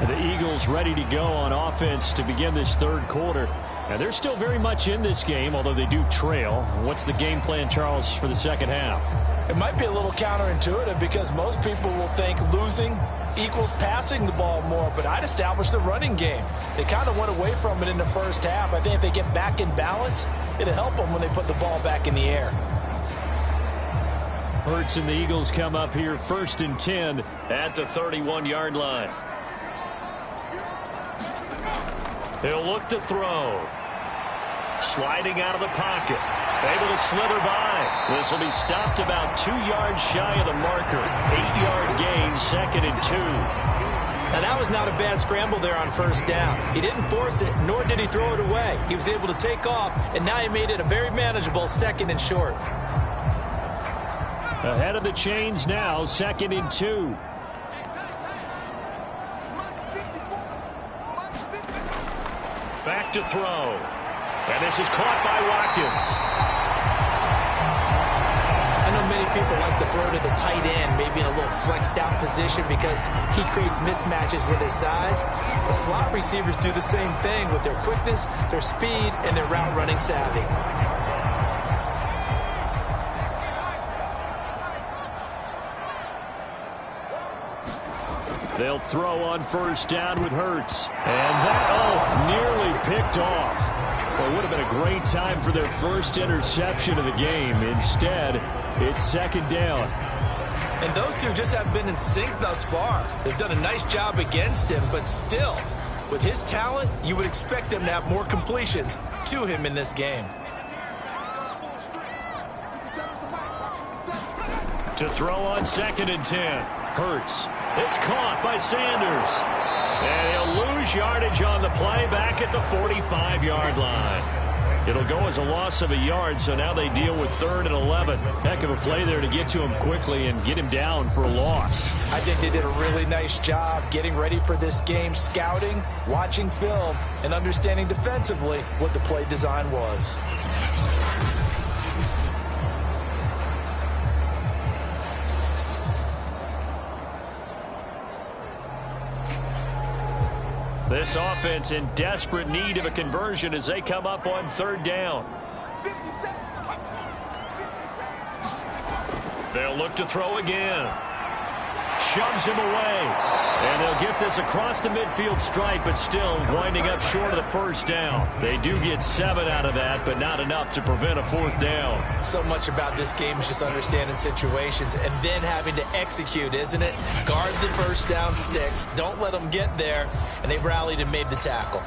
The Eagles ready to go on offense to begin this third quarter. And they're still very much in this game, although they do trail. What's the game plan, Charles, for the second half? It might be a little counterintuitive because most people will think losing equals passing the ball more, but I'd establish the running game. They kind of went away from it in the first half. I think if they get back in balance, it'll help them when they put the ball back in the air. Hurts and the Eagles come up here 1st and 10 at the 31-yard line. He'll look to throw. Sliding out of the pocket. Able to slither by. This will be stopped about 2 yards shy of the marker. 8-yard gain, 2nd and 2. Now that was not a bad scramble there on first down. He didn't force it, nor did he throw it away. He was able to take off, and now he made it a very manageable 2nd and short. Ahead of the chains now, 2nd and 2. Back to throw. And this is caught by Watkins. I know many people like the throw to the tight end, maybe in a little flexed out position because he creates mismatches with his size. The slot receivers do the same thing with their quickness, their speed, and their route running savvy. They'll throw on first down with Hurts. And that, nearly picked off. Well, it would have been a great time for their first interception of the game. Instead, it's second down. And those two just haven't been in sync thus far. They've done a nice job against him, but still, with his talent, you would expect them to have more completions to him in this game. To throw on 2nd and 10. Hurts. It's caught by Sanders. And he'll lose yardage on the play back at the 45-yard line. It'll go as a loss of a yard, so now they deal with 3rd and 11. Heck of a play there to get to him quickly and get him down for a loss. I think they did a really nice job getting ready for this game, scouting, watching film, and understanding defensively what the play design was. This offense in desperate need of a conversion as they come up on 3rd down. They'll look to throw again. Shoves him away. And they'll get this across the midfield stripe, but still winding up short of the first down. They do get 7 out of that, but not enough to prevent a 4th down. So much about this game is just understanding situations and then having to execute, isn't it? Guard the first down sticks. Don't let them get there. And they rallied and made the tackle.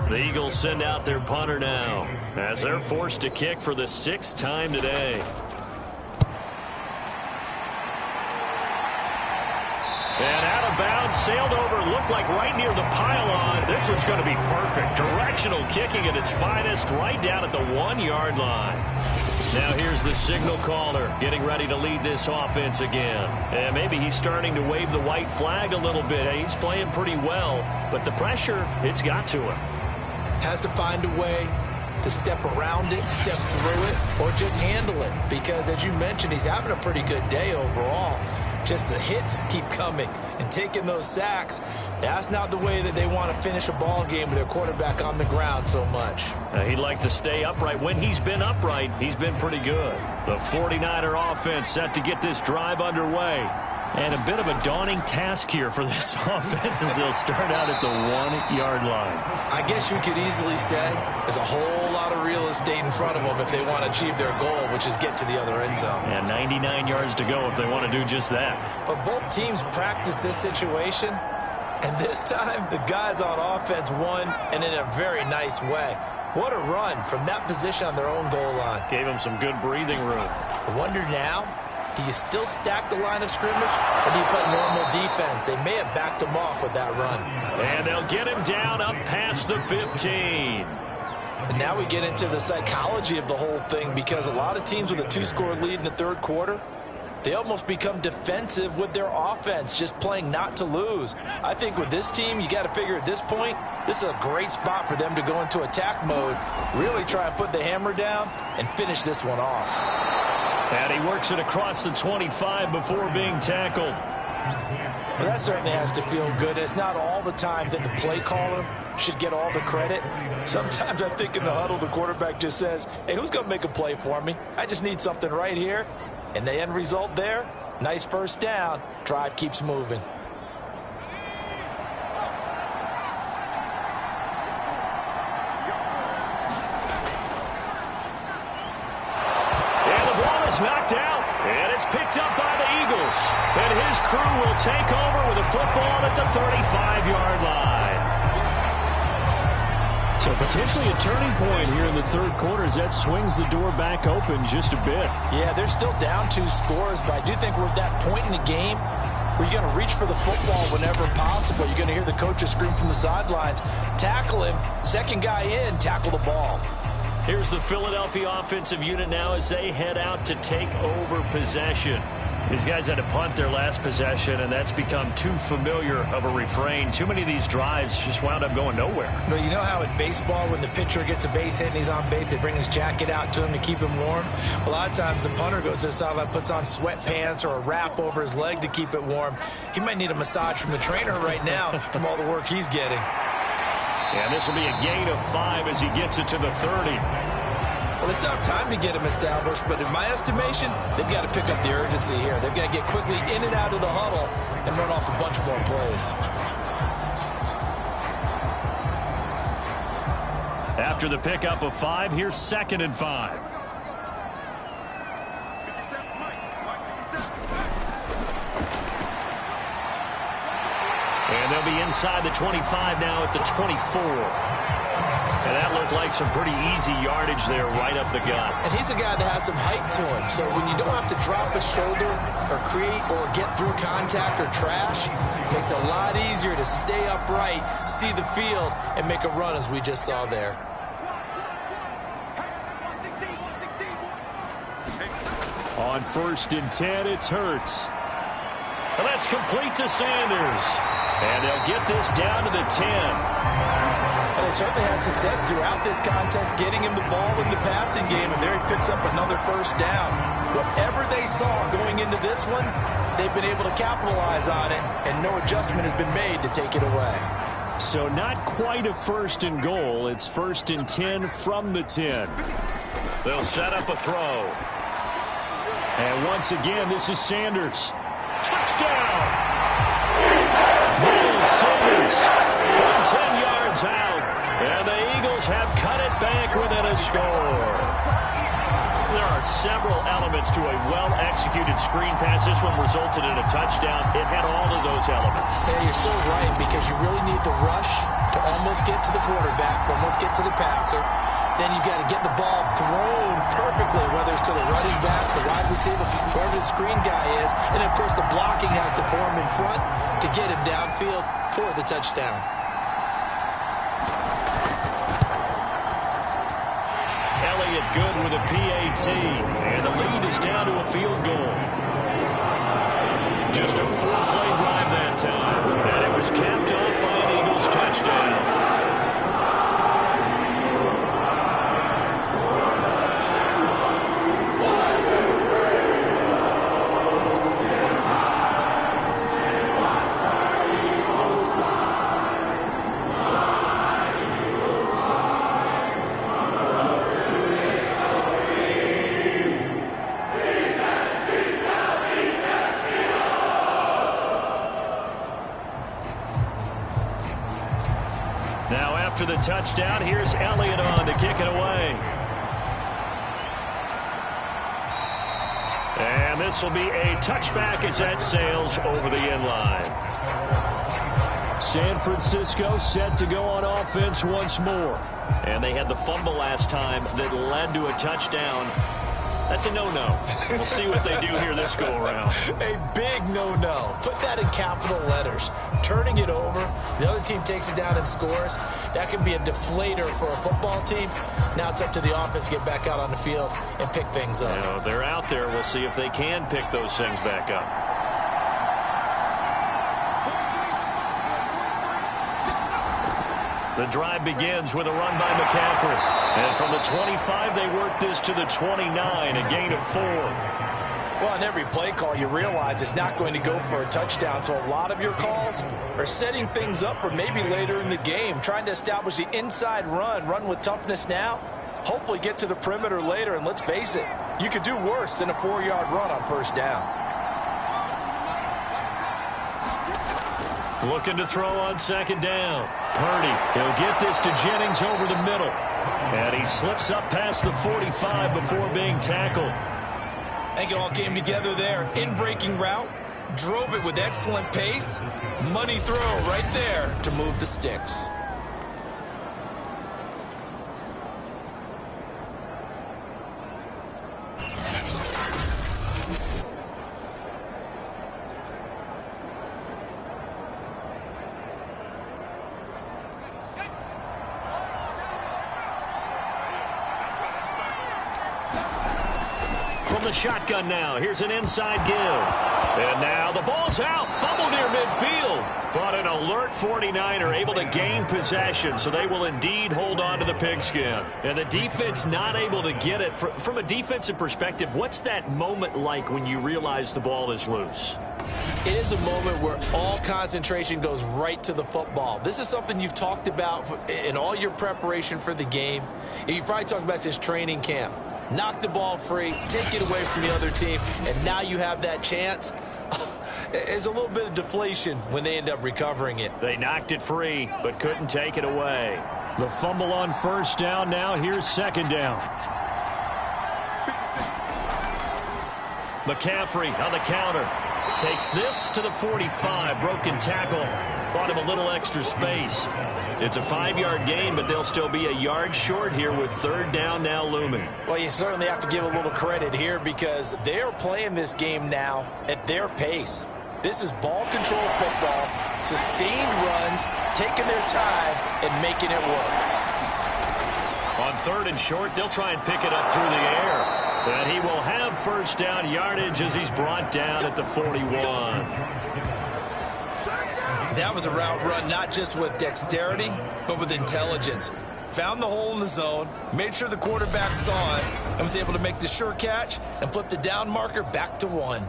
The Eagles send out their punter now as they're forced to kick for the 6th time today. And out of bounds, sailed over, looked like right near the pylon. This one's going to be perfect. Directional kicking at its finest, right down at the 1-yard line. Now here's the signal caller getting ready to lead this offense again. And maybe he's starting to wave the white flag a little bit. He's playing pretty well, but the pressure, it's got to him. Has to find a way to step around it, step through it, or just handle it. Because, as you mentioned, he's having a pretty good day overall. Just the hits keep coming and taking those sacks. That's not the way that they want to finish a ball game with their quarterback on the ground so much. He'd like to stay upright. When he's been upright, he's been pretty good. The 49er offense set to get this drive underway. And a bit of a daunting task here for this offense as they'll start out at the 1-yard line. I guess you could easily say there's a whole lot of real estate in front of them if they want to achieve their goal, which is get to the other end zone. And 99 yards to go if they want to do just that. But both teams practice this situation, and this time the guys on offense won, and in a very nice way. What a run from that position on their own goal line. Gave them some good breathing room. I wonder now, do you still stack the line of scrimmage, or do you play normal defense? They may have backed him off with that run. And they'll get him down up past the 15. And now we get into the psychology of the whole thing, because a lot of teams with a 2-score lead in the 3rd quarter, they almost become defensive with their offense, just playing not to lose. I think with this team, you got to figure at this point, this is a great spot for them to go into attack mode, really try and put the hammer down and finish this one off. And he works it across the 25 before being tackled. Well, that certainly has to feel good. It's not all the time that the play caller should get all the credit. Sometimes I think in the huddle, the quarterback just says, hey, who's going to make a play for me? I just need something right here. And the end result there, nice first down. Drive keeps moving. Knocked out, and it's picked up by the Eagles. And his crew will take over with a football at the 35-yard line. So potentially a turning point here in the 3rd quarter as that swings the door back open just a bit. Yeah, they're still down 2 scores, but I do think we're at that point in the game where you're going to reach for the football whenever possible. You're going to hear the coaches scream from the sidelines, tackle him, second guy in, tackle the ball. Here's the Philadelphia offensive unit now as they head out to take over possession. These guys had to punt their last possession, and that's become too familiar of a refrain. Too many of these drives just wound up going nowhere. But you know how in baseball, when the pitcher gets a base hit and he's on base, they bring his jacket out to him to keep him warm? A lot of times the punter goes to the sideline, puts on sweatpants or a wrap over his leg to keep it warm. He might need a massage from the trainer right now from all the work he's getting. And this will be a gain of 5 as he gets it to the 30. Well, they still have time to get him established, but in my estimation, they've got to pick up the urgency here. They've got to get quickly in and out of the huddle and run off a bunch more plays. After the pickup of 5, here's 2nd and 5. And they'll be inside the 25 now at the 24. And that looked like some pretty easy yardage there right up the gut. And he's a guy that has some height to him. So when you don't have to drop a shoulder or create or get through contact or trash, it makes it a lot easier to stay upright, see the field, and make a run as we just saw there. On 1st and 10, it's Hurts. And that's complete to Sanders. And they'll get this down to the 10. Well, they certainly had success throughout this contest getting him the ball in the passing game, and there he picks up another 1st down. Whatever they saw going into this one, they've been able to capitalize on it, and no adjustment has been made to take it away. So not quite a 1st and goal. It's 1st and 10 from the 10. They'll set up a throw. And once again, this is Sanders. Touchdown! Miles Sanders from 10 yards out. And the Eagles have cut it back within a score. There are several elements to a well-executed screen pass. This one resulted in a touchdown. It had all of those elements. Yeah, you're so right, because you really need the rush to almost get to the quarterback, almost get to the passer. Then you've got to get the ball thrown perfectly, whether it's to the running back, the wide receiver, wherever the screen guy is. And, of course, the blocking has to form in front to get him downfield for the touchdown. Elliott good with a PAT, and the lead is down to a field goal. Just a 4-play drive that time, and it was capped off by an Eagles touchdown. After the touchdown, here's Elliott on to kick it away. And this will be a touchback as that sails over the end line. San Francisco set to go on offense once more. And they had the fumble last time that led to a touchdown. That's a no-no. We'll see what they do here this go-around. A big no-no. Put that in capital letters. Turning it over, the other team takes it down and scores. That can be a deflator for a football team. Now it's up to the offense to get back out on the field and pick things up. You know, they're out there. We'll see if they can pick those things back up. The drive begins with a run by McCaffrey. And from the 25, they work this to the 29, a gain of 4. Well, on every play call, you realize it's not going to go for a touchdown. So a lot of your calls are setting things up for maybe later in the game, trying to establish the inside run with toughness now, hopefully get to the perimeter later. And let's face it, you could do worse than a 4-yard run on 1st down. Looking to throw on 2nd down. Purdy, he'll get this to Jennings over the middle. And he slips up past the 45 before being tackled. I think it all came together there. In-breaking route, drove it with excellent pace. Money throw right there to move the sticks. the shotgun now. Here's an inside give. And now the ball's out. Fumble near midfield. But an alert 49er able to gain possession, so they will indeed hold on to the pigskin. And the defense not able to get it. From a defensive perspective, what's that moment like when you realize the ball is loose? It is a moment where all concentration goes right to the football. This is something you've talked about in all your preparation for the game. You probably talked about since training camp. Knock the ball free, take it away from the other team, and now you have that chance. There's a little bit of deflation when they end up recovering it. They knocked it free, but couldn't take it away. The fumble on first down. Now here's second down. McCaffrey on the counter. Takes this to the 45. Broken tackle. Bought him a little extra space. It's a 5-yard gain, but they'll still be a yard short here with third down now looming. Well, you certainly have to give a little credit here because they're playing this game now at their pace. This is ball control football, sustained runs, taking their time and making it work. On third and short, they'll try and pick it up through the air. And he will have first down yardage as he's brought down at the 41. That was a route run not just with dexterity, but with intelligence. Found the hole in the zone, made sure the quarterback saw it, and was able to make the sure catch and flip the down marker back to 1.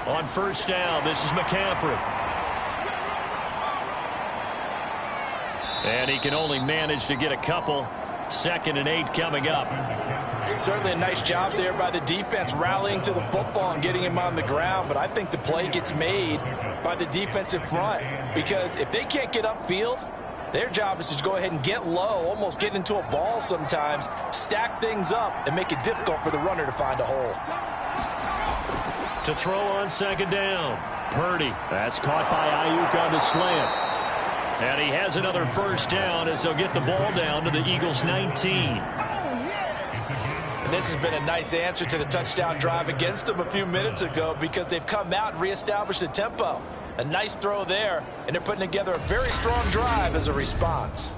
On first down, this is McCaffrey. And he can only manage to get a couple. 2nd and 8 coming up. Certainly a nice job there by the defense rallying to the football and getting him on the ground, but I think the play gets made by the defensive front because if they can't get upfield, their job is to go ahead and get low, almost get into a ball sometimes, stack things up, and make it difficult for the runner to find a hole. To throw on second down. Purdy. That's caught by Ayuk on the slant. And he has another first down as they'll get the ball down to the Eagles' 19. And this has been a nice answer to the touchdown drive against them a few minutes ago because they've come out and reestablished the tempo. A nice throw there, and they're putting together a very strong drive as a response.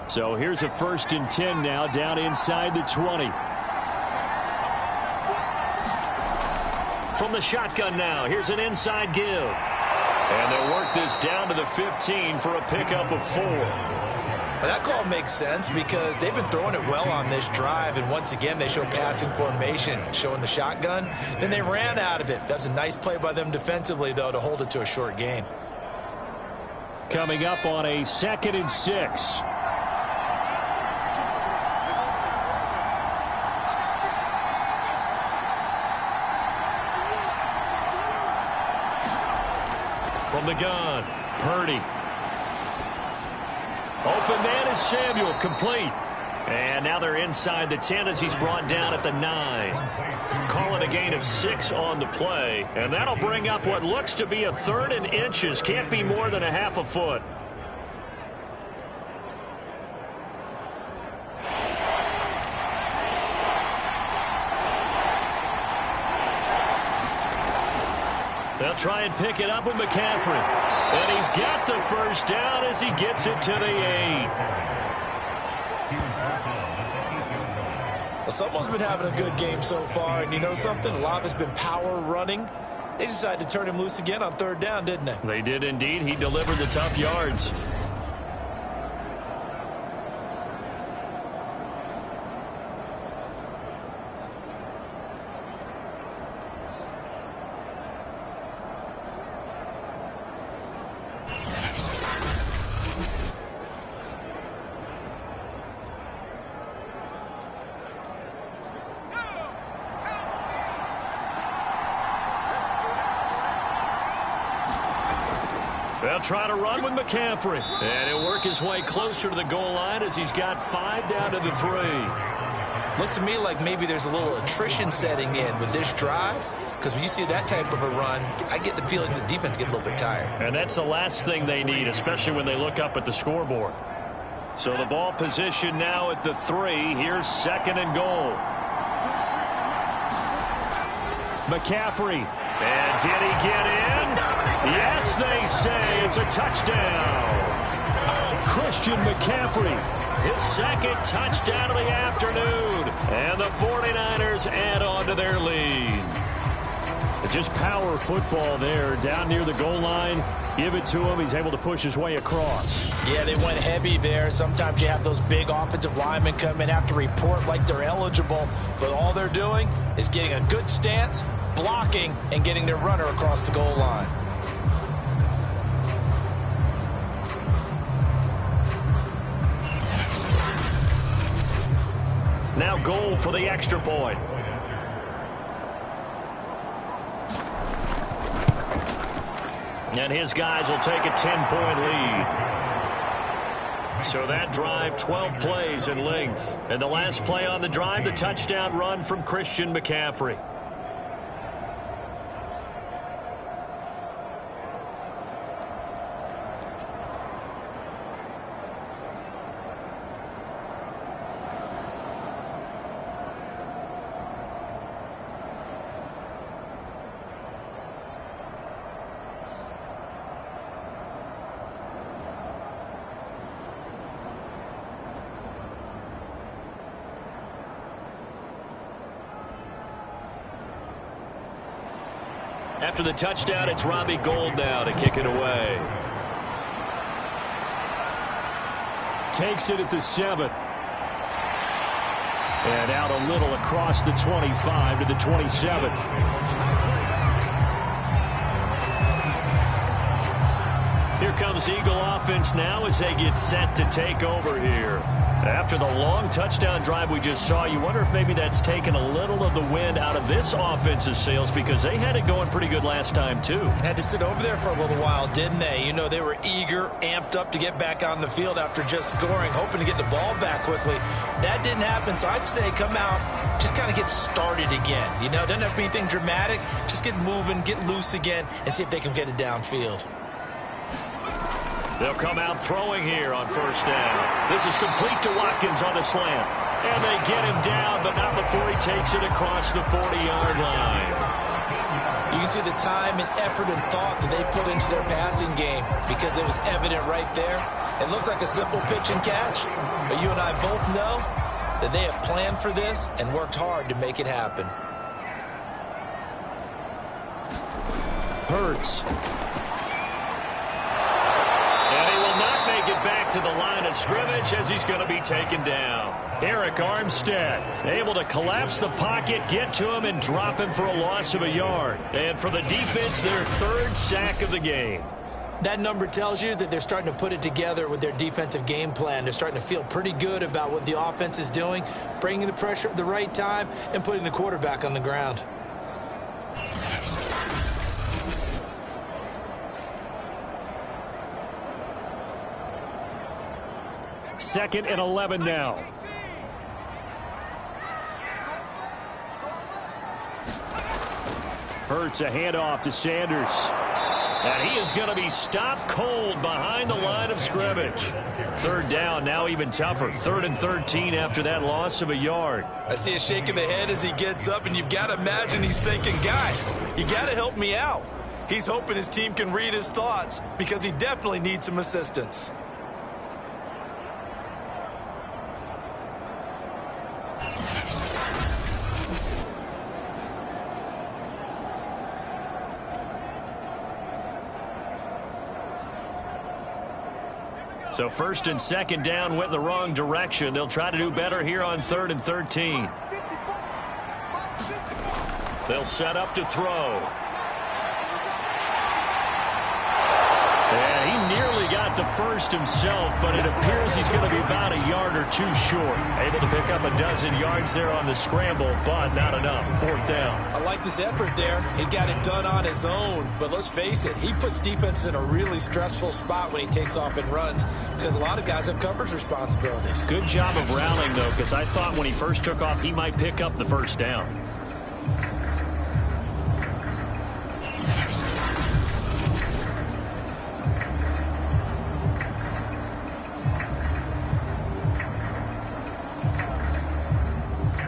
So here's a 1st and 10 now down inside the 20. From the shotgun now, here's an inside give. And they'll work this down to the 15 for a pickup of 4. Well, that call makes sense because they've been throwing it well on this drive, and once again they show passing formation, showing the shotgun. Then they ran out of it. That's a nice play by them defensively, though, to hold it to a short gain. Coming up on a 2nd and 6. From the gun, Purdy. Open man is Samuel, complete. And now they're inside the 10 as he's brought down at the 9. Call it a gain of 6 on the play. And that'll bring up what looks to be a 3rd and inches. Can't be more than a half a foot. They'll try and pick it up with McCaffrey. And he's got the first down as he gets it to the 8. Well, someone's been having a good game so far, and you know something? A lot of it's been power running. They decided to turn him loose again on 3rd down, didn't they? They did indeed. He delivered the tough yards. They'll try to run with McCaffrey. And he'll work his way closer to the goal line as he's got 5 down to the 3. Looks to me like maybe there's a little attrition setting in with this drive, because when you see that type of a run, I get the feeling the defense gets a little bit tired. And that's the last thing they need, especially when they look up at the scoreboard. So the ball position now at the 3. Here's 2nd and goal. McCaffrey. And did he get in? Yes, they say it's a touchdown. Christian McCaffrey. His 2nd touchdown of the afternoon. And the 49ers add on to their lead. Just power football there down near the goal line. Give it to him. He's able to push his way across. Yeah, they went heavy there. Sometimes you have those big offensive linemen come in, have to report like they're eligible, but all they're doing is getting a good stance, blocking, and getting their runner across the goal line. Now goal for the extra point. And his guys will take a 10-point lead. So that drive, 12 plays in length. And the last play on the drive, the touchdown run from Christian McCaffrey. After the touchdown, it's Robbie Gould now to kick it away. Takes it at the 7. And out a little across the 25 to the 27. Here comes Eagle offense now as they get set to take over here. After the long touchdown drive we just saw, you wonder if maybe that's taken a little of the wind out of this offense's sails, because they had it going pretty good last time, too. Had to sit over there for a little while, didn't they? You know, they were eager, amped up to get back on the field after just scoring, hoping to get the ball back quickly. That didn't happen, so I'd say come out, just kind of get started again. You know, doesn't have to be anything dramatic. Just get moving, get loose again, and see if they can get it downfield. They'll come out throwing here on 1st down. This is complete to Watkins on the slant. And they get him down, but not before he takes it across the 40-yard line. You can see the time and effort and thought that they put into their passing game, because it was evident right there. It looks like a simple pitch and catch, but you and I both know that they have planned for this and worked hard to make it happen. Hurts. Get back to the line of scrimmage as he's going to be taken down. Eric Armstead able to collapse the pocket, get to him, and drop him for a loss of a yard. And for the defense, their 3rd sack of the game. That number tells you that they're starting to put it together with their defensive game plan. They're starting to feel pretty good about what the offense is doing, bringing the pressure at the right time, and putting the quarterback on the ground. Second and 11 now. Hurts a handoff to Sanders. And he is going to be stopped cold behind the line of scrimmage. 3rd down, now even tougher. 3rd and 13 after that loss of a yard. I see a shake of the head as he gets up, and you've got to imagine he's thinking, guys, you got to help me out. He's hoping his team can read his thoughts, because he definitely needs some assistance. So 1st and 2nd down went in the wrong direction. They'll try to do better here on 3rd and 13. They'll set up to throw. And he nearly got at the first himself, but it appears he's going to be about a yard or two short. Able to pick up a dozen yards there on the scramble, but not enough. Fourth down. I liked his effort there. He got it done on his own. But let's face it, he puts defenses in a really stressful spot when he takes off and runs because a lot of guys have coverage responsibilities. Good job of rallying, though, because I thought when he first took off, he might pick up the first down.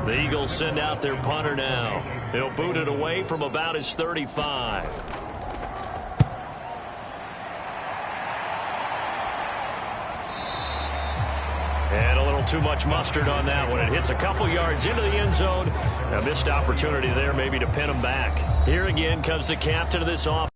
The Eagles send out their punter now. They'll boot it away from about his 35. And a little too much mustard on that one. It hits a couple yards into the end zone. A missed opportunity there maybe to pin him back. Here again comes the captain of this offense.